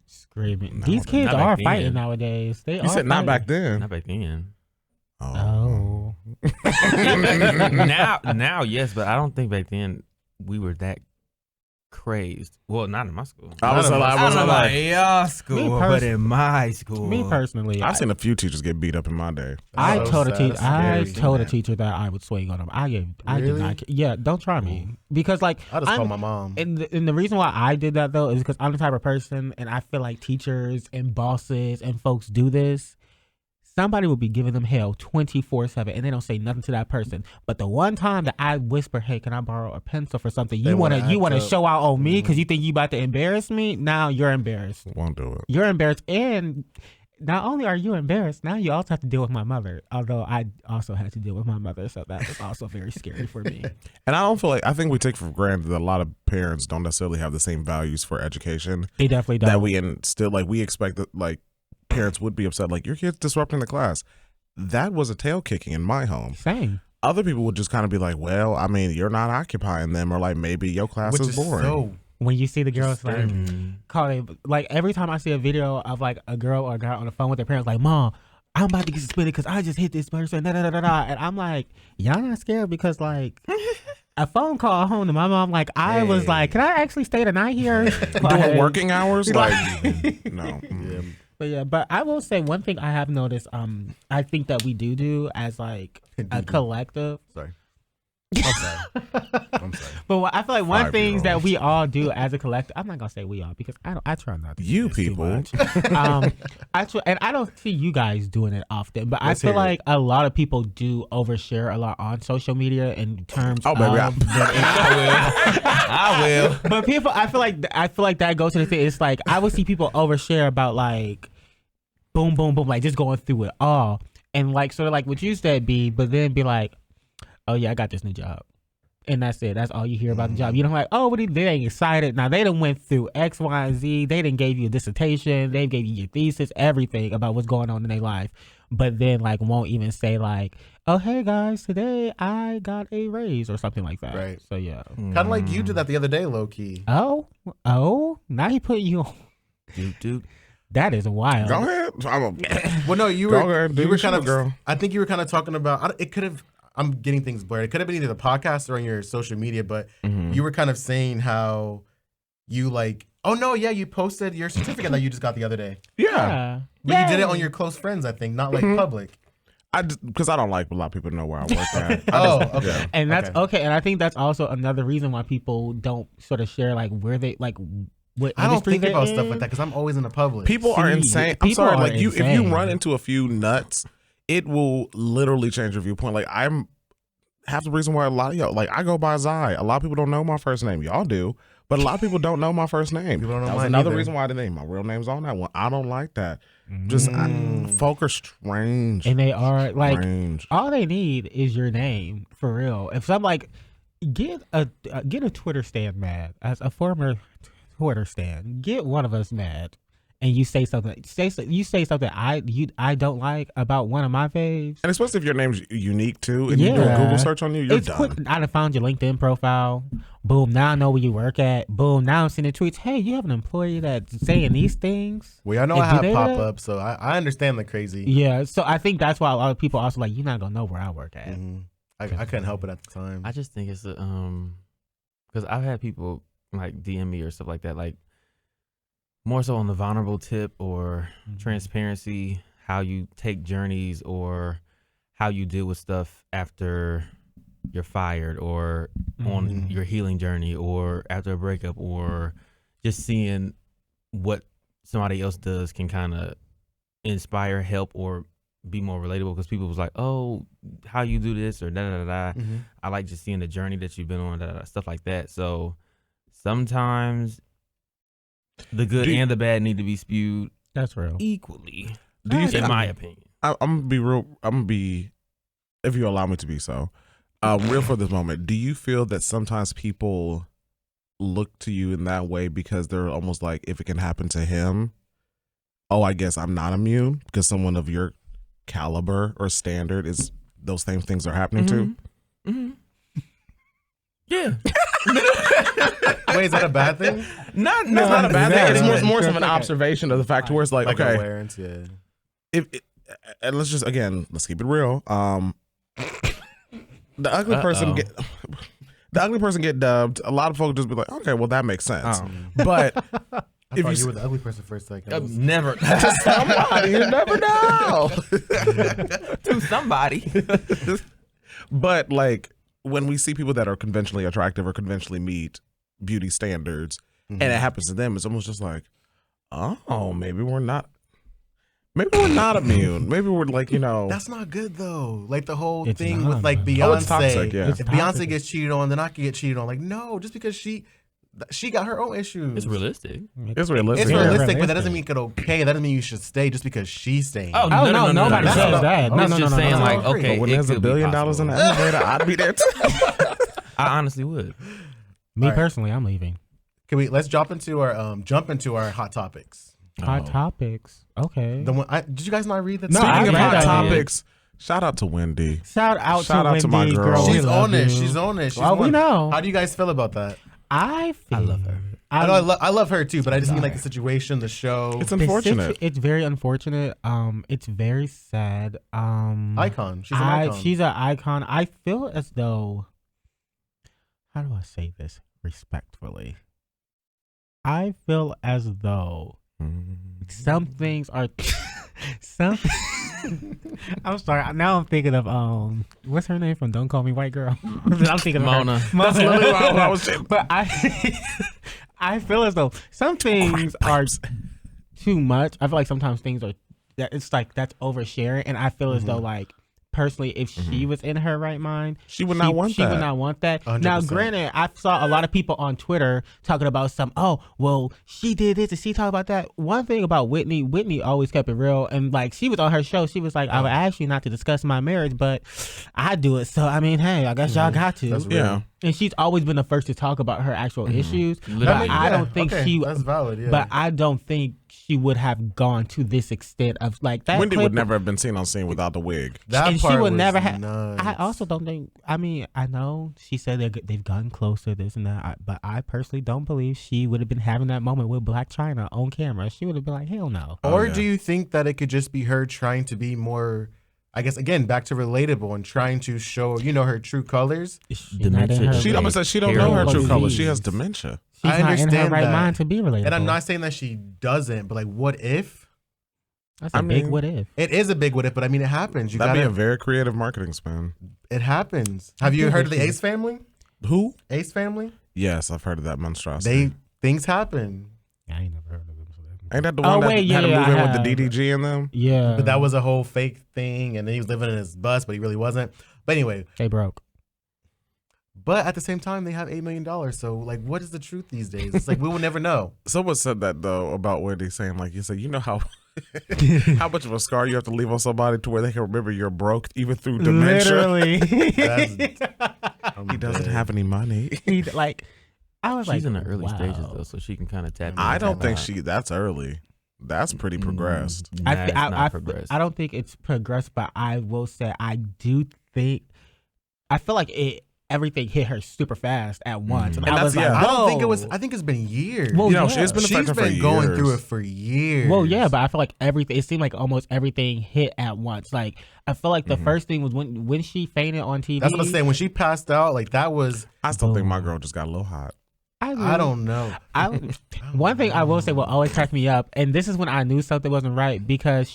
Screaming. No, These kids not back are then. fighting nowadays. They You are said not fighting. back then. Not back then. Oh. now, yes, but I don't think back then we were that crazed. Well, not in my school. I was None of us. I don't know about like, your school, pers- but in my school, Me personally, I've seen a few teachers get beat up in my day. I That's told a sad. teacher. That's I scary. told a teacher that I would swing on him. I did Really? not. Yeah, don't try me because like I just I'm- call my mom. And the reason why I did that though is because I'm the type of person, and I feel like teachers and bosses and folks do this. Somebody will be giving them hell 24/7, and they don't say nothing to that person. But the one time that I whisper, "Hey, can I borrow a pencil for something?" They You wanna wanna act up. show out on me because you think you about to embarrass me. Now you're embarrassed. Won't do it. You're embarrassed, and not only are you embarrassed, now you also have to deal with my mother. Although I also had to deal with my mother, so that was also very scary for me. And I think we take for granted that a lot of parents don't necessarily have the same values for education. They definitely don't. That we instill, like we expect that like parents would be upset, like your kid's disrupting the class. That was a tail kicking in my home. Same. Other people would just kind of be like, well, I mean, you're not occupying them, or like maybe your class is boring. When you see the girls like call it, like every time I see a video of like a girl or a guy on the phone with their parents, like, Mom, I'm about to get suspended because I just hit this person, and I'm like, y'all not scared because like a phone call home to my mom, like I was like, can I actually stay the night here? Doing working hours, like no. But I will say one thing I have noticed. I think that we do as like a collective. Sorry. I'm sorry. But I feel like one thing that we all do as a collective, I'm not gonna say we all because I try not to. You people. I try, and I don't see you guys doing it often, but I feel like a lot of people do overshare a lot on social media in terms of. Baby, I will. But people, I feel like that goes to the thing. It's like I would see people overshare about like, boom, boom, boom, like just going through it all, and like sort of like what you said, B, but then be like, oh yeah, I got this new job. And that's it. That's all you hear about the job. You don't like, oh, they ain't excited. Now they done went through X, Y, and Z. They done gave you a dissertation. They gave you your thesis, everything about what's going on in their life. But then like won't even say like, oh hey guys, today I got a raise or something like that. Right. So yeah. Kind of like you did that the other day, low key. Oh, now he put you on. Dude. That is wild. Go ahead. Well, no, you Go ahead, were kind of. girl. I think you were kind of talking about. It could have. I'm getting things blurred. It could have been either the podcast or on your social media, but you were kind of saying how you like. Oh no, yeah, you posted your certificate that you just got the other day. Yeah. But you did it on your close friends, I think, not like public. Because I don't like a lot of people to know where I work at. Okay. Yeah. And that's okay. And I think that's also another reason why people don't sort of share like where they like. What I don't think about in. stuff like that because I'm always in the public. People are insane. I'm sorry, like if you insane. run into a few nuts, it will literally change your viewpoint. Like I'm half the reason why a lot of y'all, like I go by Zai. A lot of people don't know my first name. Y'all do, but a lot of people don't know my first name. People don't know that was mine another either. reason why the name, my real name's on that one. I don't like that. Just folk are strange, and they are like strange. all they need is your name for real. If some like get a Twitter stand mad as a former Twitter stand, get one of us mad, and you say something. You say something I don't like about one of my faves, And especially if your name's unique too, and you do a Google search on you, you're it's done. quick. I done found your LinkedIn profile. Boom. Now I know where you work at. Boom. Now I'm sending tweets. Hey, you have an employee that's saying these things. Well, I know I have pop ups, so I understand the crazy. Yeah. So I think that's why a lot of people also like, you're not gonna know where I work at. I couldn't help it at the time. I just think it's because I've had people like DM me or stuff like that, like more so on the vulnerable tip or transparency, how you take journeys or how you deal with stuff after you're fired or on your healing journey or after a breakup or just seeing what somebody else does can kind of inspire, help, or be more relatable because people was like, oh, how you do this or da-da-da-da. I like just seeing the journey that you've been on, da-da-da, stuff like that. So sometimes the good and the bad need to be spewed. That's real. Equally, Do you in my opinion. I'm gonna be real. I'm gonna be, if you allow me to be so, real for this moment. Do you feel that sometimes people look to you in that way because they're almost like, if it can happen to him, oh, I guess I'm not immune because someone of your caliber or standard is those same things are happening to? Yeah. Wait, is that a bad thing? No, It's not a bad thing. It's more of an Okay. observation of the fact where it's like okay, awareness, yeah. and let's keep it real. The ugly person get dubbed. A lot of folks just be like, okay, well that makes sense. But I thought you were the ugly person for a second. never to somebody, you never know. to somebody. But like when we see people that are conventionally attractive or conventionally meet beauty standards, and it happens to them, it's almost just like, oh, maybe we're not immune. Maybe we're like, That's not good though. Like the whole It's thing not. with like Beyonce. Oh, it's toxic, yeah. It's If Beyonce toxic. gets cheated on, then I can get cheated on. Like no, just because she She got her own issues. It's realistic. It's realistic. It's Yeah. realistic, but that doesn't make it okay. That doesn't mean you should stay just because she's staying. Oh, Oh, no, nobody no, says no. that. No, It's no, no, just no, saying no. like, I agree. okay, But when it there's $1 could be billion in possible. the elevator, I'd be there too. I honestly would. Me Alright. personally, I'm leaving. Let's jump into our hot topics. Hot topics. Okay. The one did you guys not read that? No, Speaking I of read hot that. topics, shout out to Wendy. Shout out Shout to to my Wendy, girl. we She's love on it. you. She's on it. She's Well, we on- know. How do you guys feel about that? I love her. I love her too, but I just mean like the situation, the show. It's unfortunate. It's very unfortunate. It's very sad. Icon. She's an icon. She's an icon. I feel as though, how do I say this respectfully? I feel as though some things are some. I'm sorry. Now I'm thinking of what's her name from Don't Call Me White Girl? I'm thinking of Mona. her. That's literally what I was saying. But I feel as though some things are too much. I feel like sometimes things are it's like that's oversharing, and I feel as though like personally, if she was in her right mind, She would not want she that. would not want that. 100%. Now, granted, I saw a lot of people on Twitter talking about she did this and she talked about that. One thing about Whitney always kept it real, and like she was on her show, she was like, I would ask you not to discuss my marriage, but I do it. So I mean, hey, I guess y'all got to. That's real. Yeah. And she's always been the first to talk about her actual issues. Literally. But I don't think that's valid. Yeah. But I don't think she would have gone to this extent of like that. Wendy clip, would never have been seen on scene without the wig. that and she part would was never have. nuts. I also don't think. I mean, I know she said they've gotten closer, this and that. But I personally don't believe she would have been having that moment with Black China on camera. She would have been like, hell no. Or yeah. do you think that it could just be her trying to be more, I guess, again, back to relatable and trying to show, her true colors? Dementia. She- I'm gonna say she don't know her true Disease. colors. She has dementia. She's I not in her understand right that. mind to be relatable. And I'm not saying that she doesn't, but like, what if? That's a I big mean, what if. It is a big what if, but I mean, it happens. That'd be a very creative marketing spin. It happens. Have you heard of the Ace family? Who? Ace family? Yes, I've heard of that monstrosity. Things happen. I ain't never heard of them. So that- Ain't that the one that wait, had a yeah, movie I with the have. DDG in them? Yeah. But that was a whole fake thing, and then he was living in his bus, but he really wasn't. But anyway, they broke. but at the same time, they have $8 million. So, like, what is the truth these days? It's like we will never know. Someone said that though about Wendy saying like you said, how how much of a scar you have to leave on somebody to where they can remember you're broke even through dementia. Literally. He doesn't have any money. I was like, She's in the early wow. stages though, so she can kind of tap. I don't think she. that's early. That's pretty progressed. I don't think it's progressed, but I will say I do think I feel like everything hit her super fast at once, and And I was that's- like, yeah. I don't think it whoa. was. I think it's been years. Well, yeah. She's been She's affected for been going years. through it for years. Well, yeah, but I feel like everything. It seemed like almost everything hit at once. Like I feel like the first thing was when she fainted on TV. That's what I'm saying. When she passed out, like that was. I still think my girl just got a little hot. I don't know. One thing I will say will always crack me up, and this is when I knew something wasn't right because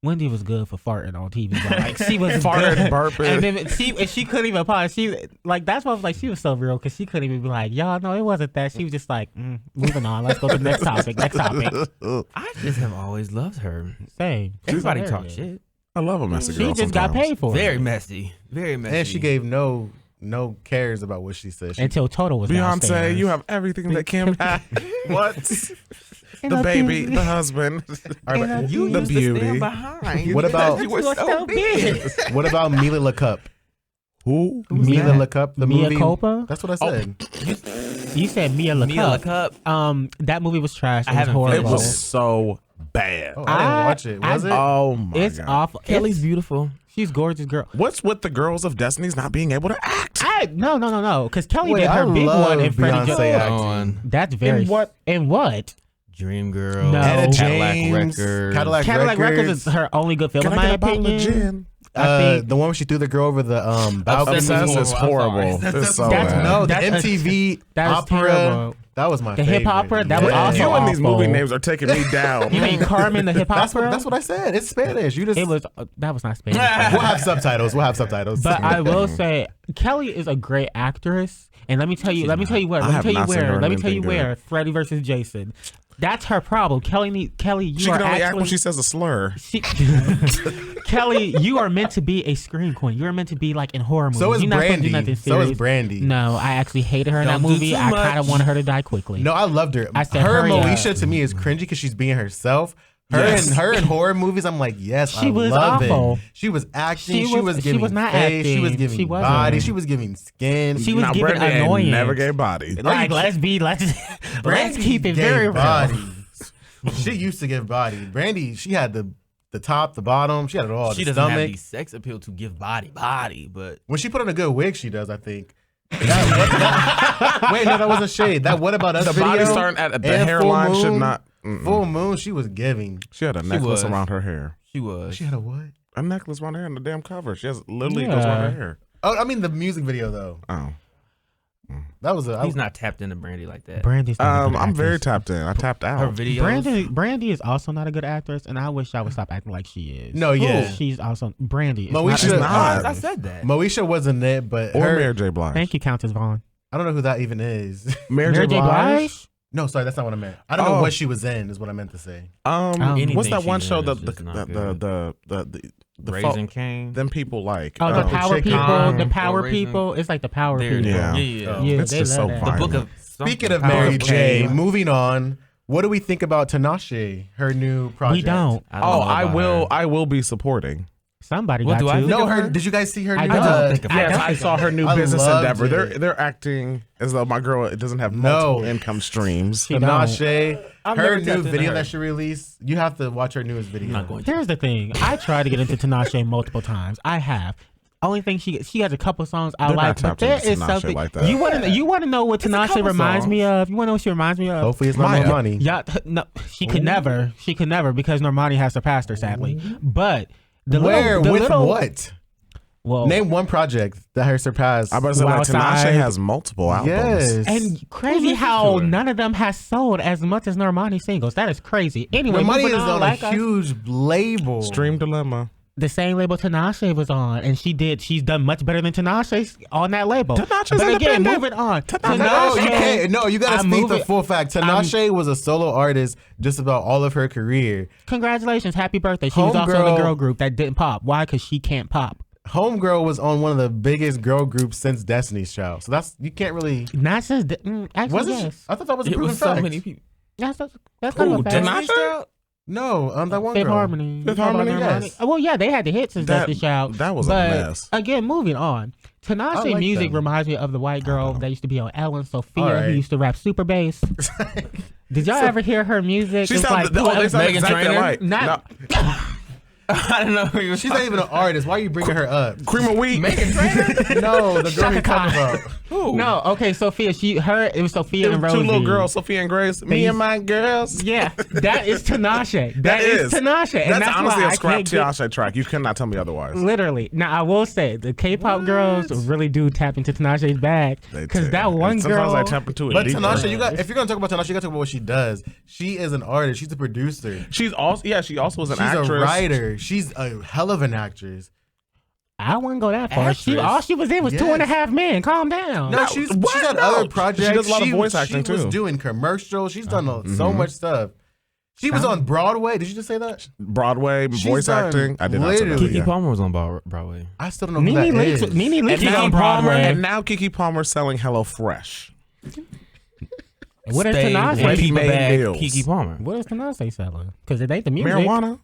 Wendy was good for farting on TV. Bro. Like she was Farted, good. burping. And then she couldn't even pause. That's why I was like, she was so real because she couldn't even be like, y'all know it wasn't that. She was just like, moving on. Let's go to the next topic. I just have always loved her. Same. Everybody It's talk hilarious. shit. I love a messy She girl. just got sometimes. paid for Very it messy. Very messy. And she gave no cares about what she said. She, until Toto was Beyonce, downstairs. you have everything that Kim had. What? The baby, the husband, all right, but You the used to stand beauty. behind. What about- you were You were so so big? what about Mila LaCup? Who? Mila LaCup, the Mia movie. Culpa? That's what I said. You said Mia LaCup. Mia LaCup. That movie was trash. It was haven't horrible. It was so bad. Oh, I didn't watch it. Was it? Oh my It's god. awful. Kelly's beautiful. She's gorgeous, girl. What's with the girls of Destiny's not being able to act? No. Because Kelly Wait, did her I big love one in Freddie Beyonce Jones. acting. On That's very. In what? In what? Dream Girl. No. Etta Cadillac James, Records. Cadillac Records is her only good film, Can in I my get a bottle of opinion. gin? I think The one where she threw the girl over the balcony. Obsessed Obsessed is horrible. It's so That's- bad. No, the That's- MTV that is opera. terrible. That was my The favorite. hip opera? That was Yeah. also You and these awful. movie names are taking me down. You mean Carmen the hip hop That's what I said. It's Spanish. You just. It was that was not Spanish. We'll have subtitles. But I will say Kelly is a great actress, and let me tell you where. I Let have me tell you not seen her where. in Let me tell you anything where. Freddy versus Jason. That's her problem. Kelly, you She are can only act actually. when she says a slur. Kelly, you are meant to be a scream queen. You are meant to be like in horror movies. So is You're not supposed to do Brandy. nothing So is serious. Brandy. No, I actually hated her in that Don't do movie. too I kind of much. wanted her to die quickly. No, I loved her. I said, her and hurry up. Moesha to me is cringy because she's being herself. Her in horror movies, I'm like, yes, She I was love awful. it. She was acting. She was giving not face. She was acting. giving She wasn't. body. She was giving skin. She was Now, giving Brandy ain't annoying. never gave body. Like, let's keep it gave very real. body. She used to give body. Brandy, she had the top, the bottom. She had it all. She the doesn't have stomach. the sex appeal to give body, but When she put on a good wig, she does, I think. Wait, no, that wasn't shade. That what about us? The body starting at the and hairline Full should Moon? not. Full Moon, she was giving. She had a necklace was. around her hair. she was. She had a what? A necklace around her hair in the damn cover. She has literally goes around her hair. Oh, I mean the music video though. Oh. That was a. He's not tapped into Brandy like that. Brandy's not a good I'm very actress. tapped in. I tapped Her out. videos. Brandy is also not a good actress, and I wish I would stop acting like she is. No, yeah. She's also Brandy. is Moesha- not a- not. I said that. Moesha wasn't it, but Or her. Mary J. Blige. Thank you, Countess Vaughn. I don't know who that even is. Mary Mary J. Blige? No, sorry, that's not what I meant. I don't know Oh. what she was in. Is what I meant to say. Anything What's that one she's show in that is just not the Raising Cane. them people like? Oh, the power Chicken. people. The Or power Raisin- people. It's like the power There it people. is. Yeah. Yeah. Yeah, It's they just love so that. The violent. book of Speaking of something. Mary Power J, Cane. moving on. What do we think about Tinashe? Her new project. We don't. I don't know I about will. her. I will be supporting. Somebody What got do I to. think No, of her. her? Did you guys see her? I new, don't think of her. I Yes, don't I think saw of her new I business loved endeavor. it. They're acting as though my girl doesn't have No. multiple income streams. She don't. Tinashe. I've Her never new tapped into video her. that she released. You have to watch her newest video. I'm not going to. Here's the thing. I tried to get into Tinashe multiple times. I have. Only thing she has a couple songs I They're not like, but tapped there into is Tinashe something like that. you want to know what a Tinashe couple reminds me songs. of. You want to know what she reminds me of? Hopefully it's not Maya. more money. Yeah, no, she could never because Normani has surpassed her sadly. But the Where? little, the With little, what? Well, Name one project that her surpassed. I about to say like Wild Tinashe Side. has multiple albums. Yes. and crazy listens how to her? none of them has sold as much as Normani singles. That is crazy. Anyway, Normani moving is on like a huge label. Stream Dilemma. the same label Tinashe was on, and she's done much better than Tinashe on that label. Tinashe's but again, independent. moving on. No, you can't. No, you gotta I'm speak the moving- full fact. Tinashe was a solo artist just about all of her career. Congratulations, happy birthday. She was also in Homegirl- the girl group that didn't pop. Why? Because she can't pop. Homegirl was on one of the biggest girl groups since Destiny's Child. So that's you can't really. Not since actually Was it? yes. I thought that was a It proven was so fact. many people. That's kind of a fact. Destiny's Child? No, that one Fifth girl. Harmony. Fifth Harmony, How about yes. Well, yeah, they had the hits since That- Destiny's Child. that was a but mess. Again, moving on. Tinashe like music them. reminds me of the white girl that used to be on Ellen, Sophia, All right. who used to rap super bass. Did y'all ever hear her music? She It's sounds. like, They sound Meghan exactly Trainor? alike. Not- No, I don't know who you She's not even an artist. Why are you bringing her up? cream of wheat. Meghan Trainor? No, the girl Shaka you're talking Khan. about. Who? No, okay, Sophia. It was Sophia It and was Rosie. two little girls, Sophia and Grace. Me and my girls. Yeah, that is Tinashe. That is Tinashe. And That's honestly why a I scrap can't get- Tinashe track. You cannot tell me otherwise. Literally. Now I will say the K-pop girls really do tap into Tinashe's bag They because do. that one And girl. sometimes I tap into it. But deeper. Tinashe, if you're gonna talk about Tinashe, you gotta talk about what she does. She is an artist. She's a producer. She's also She also was an She's actress. a writer. She's a hell of an actress. I wouldn't go that far. Actress. All she was in was Yes. 2.5 Men. Calm down. No, she's what? had No. other projects. She does a lot of voice acting, She was too. doing commercials. She's done Mm-hmm. so much stuff. She was on Broadway. Did you just say that? Broadway She's voice done acting. I did not say that. literally- Kiki Yeah. Palmer was on Broadway. I still don't know who Nene that Leakes. is. Nene Leakes And is Kiki on Palmer, Broadway. and now Kiki Palmer's selling HelloFresh. What is Stay Tinashe? and keep a Ready-made bag, meals. Kiki Palmer. What is Tinashe selling? Because it ain't the music. Marijuana.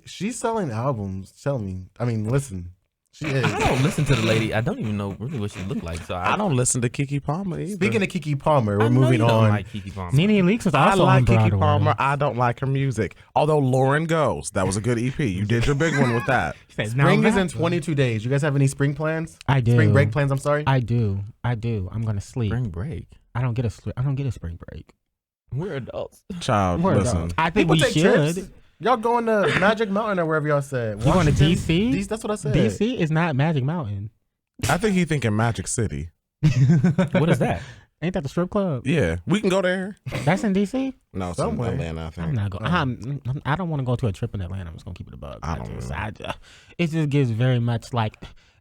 She's selling albums. Tell me. I mean, listen. She is. I don't listen to the lady. I don't even know really what she looked like. So I don't listen to Kiki Palmer either. Speaking of Kiki Palmer, I we're know moving you don't on. like Kiki Palmer. Nene Leakes was I also like on Kiki Broadway. Palmer. I don't like her music. Although Lauren Goes, that was a good EP. You did your big one with that. She said, "Now Spring is that- in 22 days. You guys have any spring plans? I do. Spring break plans, I'm sorry. I do. I'm gonna sleep. Spring break. I don't get a spring break. We're adults. Child, We're listen. adults. I think People we take should. trips. Y'all going to Magic Mountain or wherever y'all said. You going to Washington? DC? That's what I said. DC is not Magic Mountain. I think he thinking Magic City. What is that? Ain't that the strip club? Yeah, we can go there. That's in DC. No, it's in Somewhere. Atlanta, I think. I'm not going. I don't want to go to a trip in Atlanta. I'm just gonna keep it a bug. I don't know. It just gives very much like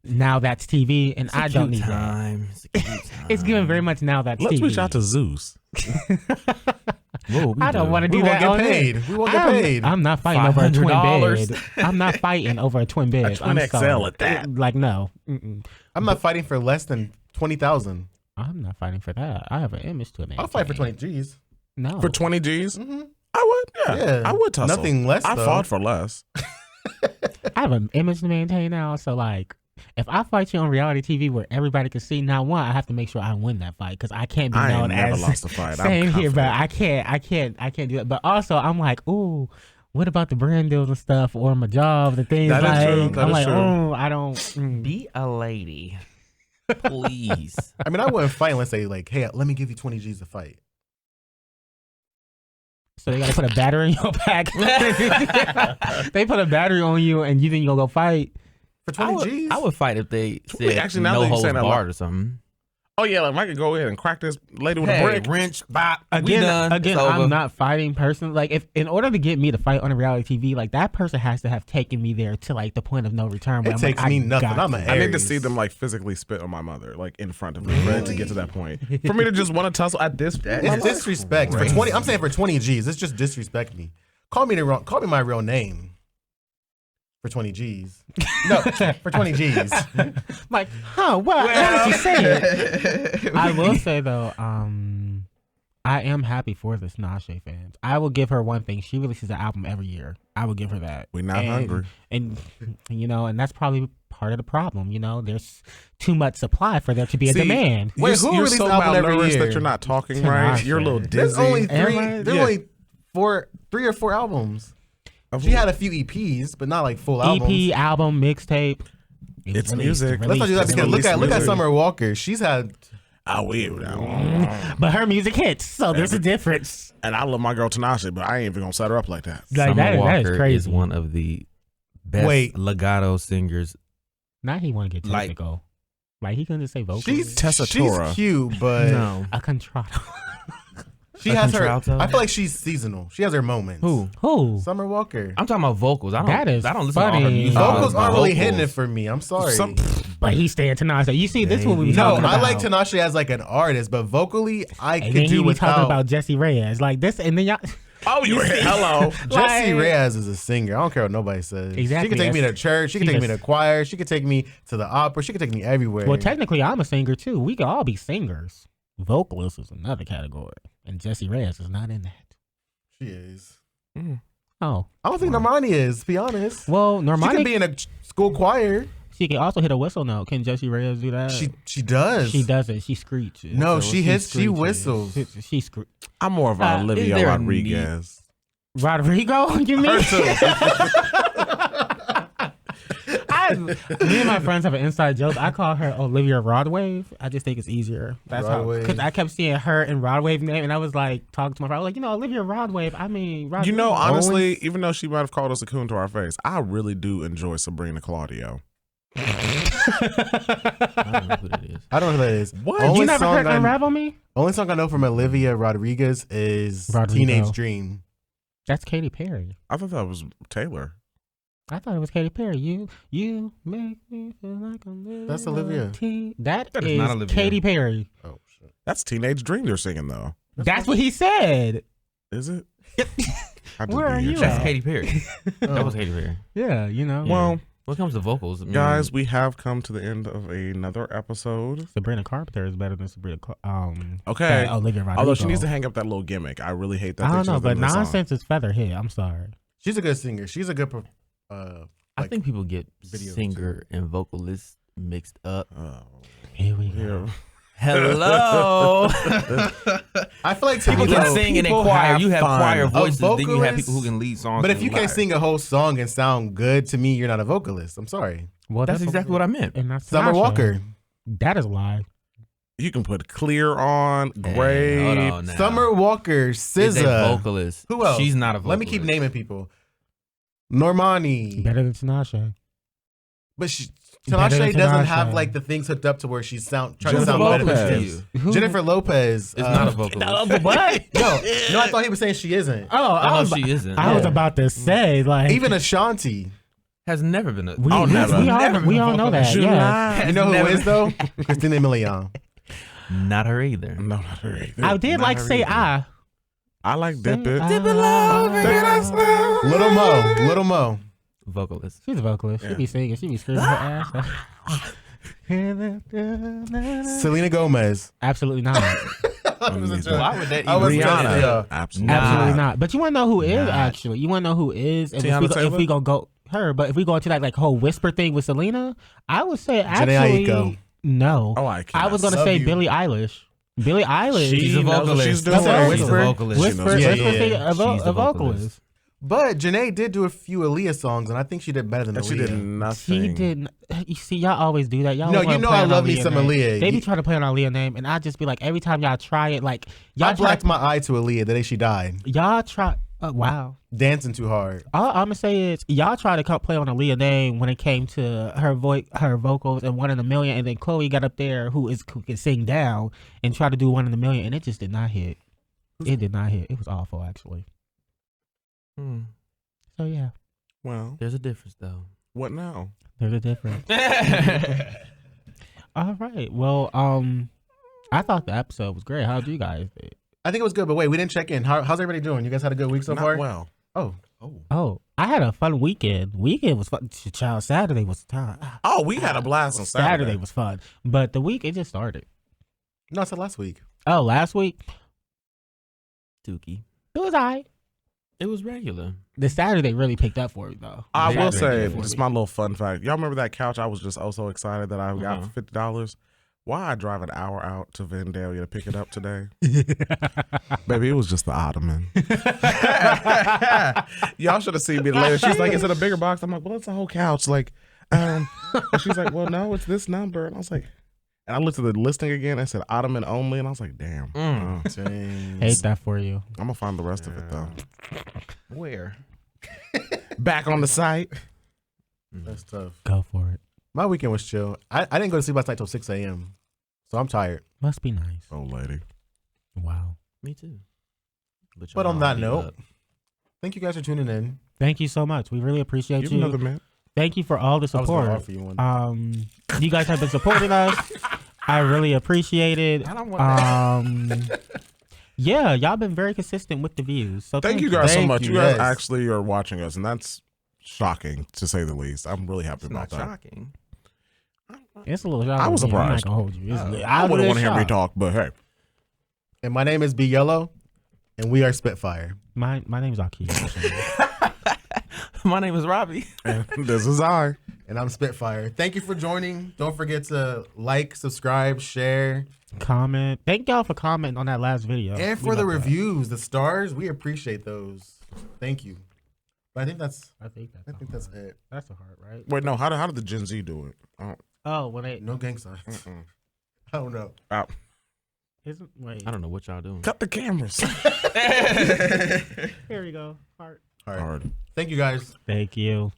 now that's TV, and I don't need that. time. It's a cute time. It's giving very much now that's Let's TV. reach out to Zeus. Whoa, I don't want to do We won't that. get on paid. it. We won't get paid. I'm not fighting over a twin $500. bed. I'm not fighting over a twin bed. twin I'm XL sorry. at that. Like, no. Mm-mm. I'm not fighting for less than 20,000. I'm not fighting for that. I have an image to maintain. I'll fight for 20 G's. No. For 20 G's? Mm-hmm. I would. Yeah. I would tussle. Nothing less. I though. fought for less. I have an image to maintain now. So, like, if I fight you on reality TV where everybody can see, now one, I have to make sure I win that fight because I can't be I known ain't never as lost a fight. same I'm here, but confident. I can't do that. But also, I'm like, ooh, what about the brand deals and stuff or my job, the things That is like true. That I'm is like, true. oh, I don't. Be a lady, please. I mean, I wouldn't fight unless they like, hey, let me give you 20 G's to fight. So they gotta put a battery in your back. They put a battery on you, and you think you'll go fight. For 20 G's? I would fight if they said Actually, now that no you holds say that, barred or something. Oh, yeah. Like, I could go ahead and crack this lady with a brick. wrench, bop. Again, we done. It's over. I'm not fighting person. Like, if in order to get me to fight on a reality TV, like that person has to have taken me there to like the point of no return. Where It I'm takes like, me I nothing. got I'm to. an I need to Aries. see them like physically spit on my mother, like in front of me, for it to get to that point. For me to just want to tussle at this point, It's disrespect. For 20, I'm saying for 20 G's, it's just disrespect me. Call me my real name. For 20 G's. No, for 20 G's. Like, huh? What? How did you say it? I will say though, I am happy for the Tinashe fans. I will give her one thing. She releases an album every year. I will give her that. We're not hungry. And you know, and that's probably part of the problem. You know, there's too much supply for there to be a demand. Wait, who you're released so an album every malnourished year? that you're not talking right. Tinashe. You're a little There's dizzy. only Everybody- there's Yeah. only 3 or 4 albums. She had a few EPs, but not like full albums. EP, album, mixtape. It's music. Let's not do that It's because look at music. Summer Walker. She's had But her music hits, so there's a difference. And I love my girl Tinashe, but I ain't even gonna set her up like that. Like, Summer that is Walker crazy. is one of the best legato singers. Now he want to get technical. Like he couldn't just say vocal. she's Tessitura. cute, but No. a contralto. she A has her. contralto? I feel like she's seasonal. She has her moments. Who? Summer Walker. I'm talking about vocals. I That is don't listen to all her funny. music. Vocals aren't really Vocals. hitting it for me. I'm sorry. But he's staying Tinashe. You see, this is what we be No, talking about. I like Tinashe as like an artist, but vocally, I And could then he do be talking without. about Jesse Reyes. Like this, and then y'all. Oh, you hello. Jesse Like- Reyes is a singer. I don't care what nobody says. Exactly, She can take me to that's- church. She can she's take me a- to choir. She can take me to the opera. She can take me everywhere. Well, technically, I'm a singer too. We could all be singers. Vocalist is another category, and Jesse Reyes is not in that. she is. Oh, I don't think Normani is, to be honest. well, She Normani. could be in a school choir. She can also hit a whistle note. Can Jesse Reyes do that? She does. She doesn't. She screeches. No, So she hits. She screeches. whistles. She screech. I'm more of Is Olivia there a Rodriguez. Rodrigo, you mean? Her too. Me and my friends have an inside joke. I call her Olivia Rodwave. I just think it's easier. That's how. Rodwave. Because I kept seeing her and Rodwave name, and I was like talking to my friend. I was like, Olivia Rodwave. I mean, Rodwave. You know, honestly, even though she might have called us a coon to our face, I really do enjoy Sabrina Claudio. I don't know who that is. I don't know who that is. What? You never heard Unravel Me? Only song I know from Olivia Rodriguez is Rodrigo. Teenage Dream. That's Katy Perry. I thought that was Taylor. I thought it was Katy Perry. You make me feel like I'm living. That's Olivia. That That is is not Olivia. Katy Perry. Oh shit. That's Teenage Dream they're singing though. That's what he said. Is it? I just Where be are here you That's at? Katy Perry. Oh. That was Katy Perry. Yeah, Well, When it comes to vocals, I mean, guys, we have come to the end of another episode. Sabrina Carpenter is better than Sabrina. Okay. Olivia Rodrigo. Although she needs to hang up that little gimmick. I really hate that. I don't she know, does that but in the song. nonsense is featherhead. I'm sorry. She's a good singer. She's a good. I think people get video singer and vocalist mixed up. Oh, Here we go. yeah. Hello. I feel like People people can sing in a people choir. have You have fun. choir A voices. Then you have vocalist- people who can lead songs. But if you can't live. sing a whole song and sound good, to me, you're not a vocalist. I'm sorry. Well, that's exactly what I meant. And that's Summer Tinashe. Walker. That is a lie. You can put Clear on, Hey, Great. hold on now. Summer Walker. is a SZA. vocalist. Who else? She's not a vocalist. Let me keep naming people. Normani. Better than Tinashe. But Better than Tinashe doesn't Tinashe. have like the things hooked up to where she's trying to Jennifer sound better than Lopez. she is. Jennifer Lopez. It's not a vocalist. What? No, I thought he was saying she isn't. Oh, I know she isn't. I was Yeah. about to say like Even Ashanti. Has never been a. we, Oh, never. we all know that. Yeah. You know who Never. is though? Christina Milian. Not her either. No, not her either. I did Not like her say either. I. I like Dip It. Dip It Low, Little Mo. Vocalist. She's a vocalist. Yeah. She be singing. She be screaming her ass off. Selena Gomez. Absolutely not. Why would that I was even gonna be? say, Absolutely. Absolutely not. But you want to know who is Not. actually? You want to know who is? And Tiana if Taylor? we gonna go her, but if we go into that like whole whisper thing with Selena, I would say Jhené actually Aiko. no. Oh, I can't. I was gonna sub say you. Billie Eilish. Billie Eilish. She's a knows what vocalist. she's doing. That's what She's a Whisper- vocalist. She Whisper, knows. Yeah, Whisper yeah, thing, yeah. a She's the vocalist. But Janae did do a few Aaliyah songs, and I think she did better than And Aaliyah. she did She nothing. didn't. You see, y'all always do that. Y'all No, wanna you know play I on love me Aaliyah some name. Aaliyah. They be You- trying to play on Aaliyah name, and I just be like, every time y'all try it, like I y'all blacked my eye to Aaliyah the day she died. Y'all try. Wow. Dancing too hard. All I'm gonna say is y'all try to play on Aaliyah name when it came to her her vocals and 1 in a Million, and then Chloe got up there who can sing down and try to do 1 in a Million, and it just did not hit. It did not hit. It was awful actually. So yeah, Well, There's a difference though. what now? there's a difference. All right. Well, I thought the episode was great. How did you guys think? I think it was good, but wait, we didn't check in. How's everybody doing? You guys had a good week so Not far? well. Oh, Oh, I had a fun weekend. Weekend was fun. Child, Saturday was the time. Oh, we had a blast on Saturday was fun, but the week it just started. no, I said last week. Oh, last week Dookie. it was alright. It was regular. The Saturday really picked up for me though. I will Saturday say, did for just me. my little fun fact. Y'all remember that couch I was just so excited that I got Uh-huh. for $50? Why I drive an hour out to Vandalia to pick it up today? Baby, it was just the ottoman. Y'all should have seen me later. She's like, is it a bigger box? I'm like, well, it's a whole couch. Like, and she's like, well, no, it's this number. And I was like, and I looked at the listing again. I said ottoman only. And I was like, damn. Dang. Hate that for you. I'm going to find the rest of it, though. Where? Back on the site. That's tough. Go for it. My weekend was chill. I didn't go to sleep last night till 6 a.m. So I'm tired. Must be nice. Oh, lady. Wow. Me too. But on that y'all note, be up. thank you guys for tuning in. Thank you so much. We really appreciate Give you. another minute. Thank you for all the I was going to support. offer you one. You guys have been supporting us. I really appreciate it. I don't want Yeah, y'all been very consistent with the views. So Thank you guys so Thank much. you, You guys yes. actually are watching us, and that's shocking, to say the least. I'm really happy It's about not that. shocking. It's a little shocking. I was I'm not surprised. gonna hold you. It's, I wouldn't want to hear me shocked. talk, but hey. And my name is B Yellow, and we are SpitFyre. My name is Akii. My name is Robbiey. And this is I. And I'm SpitFyre. Thank you for joining. Don't forget to like, subscribe, share. Comment. Thank y'all for commenting on that last video. And We for the love that. reviews, the stars, we appreciate those. Thank you. But I think that's it. That's a heart, right? Wait, no. How did the Gen Z do it? Oh, when they No gang signs. I don't know. isn't wait. I don't know what y'all doing. Cut the cameras. Here we go. Heart. All right. Hard. Thank you guys. Thank you.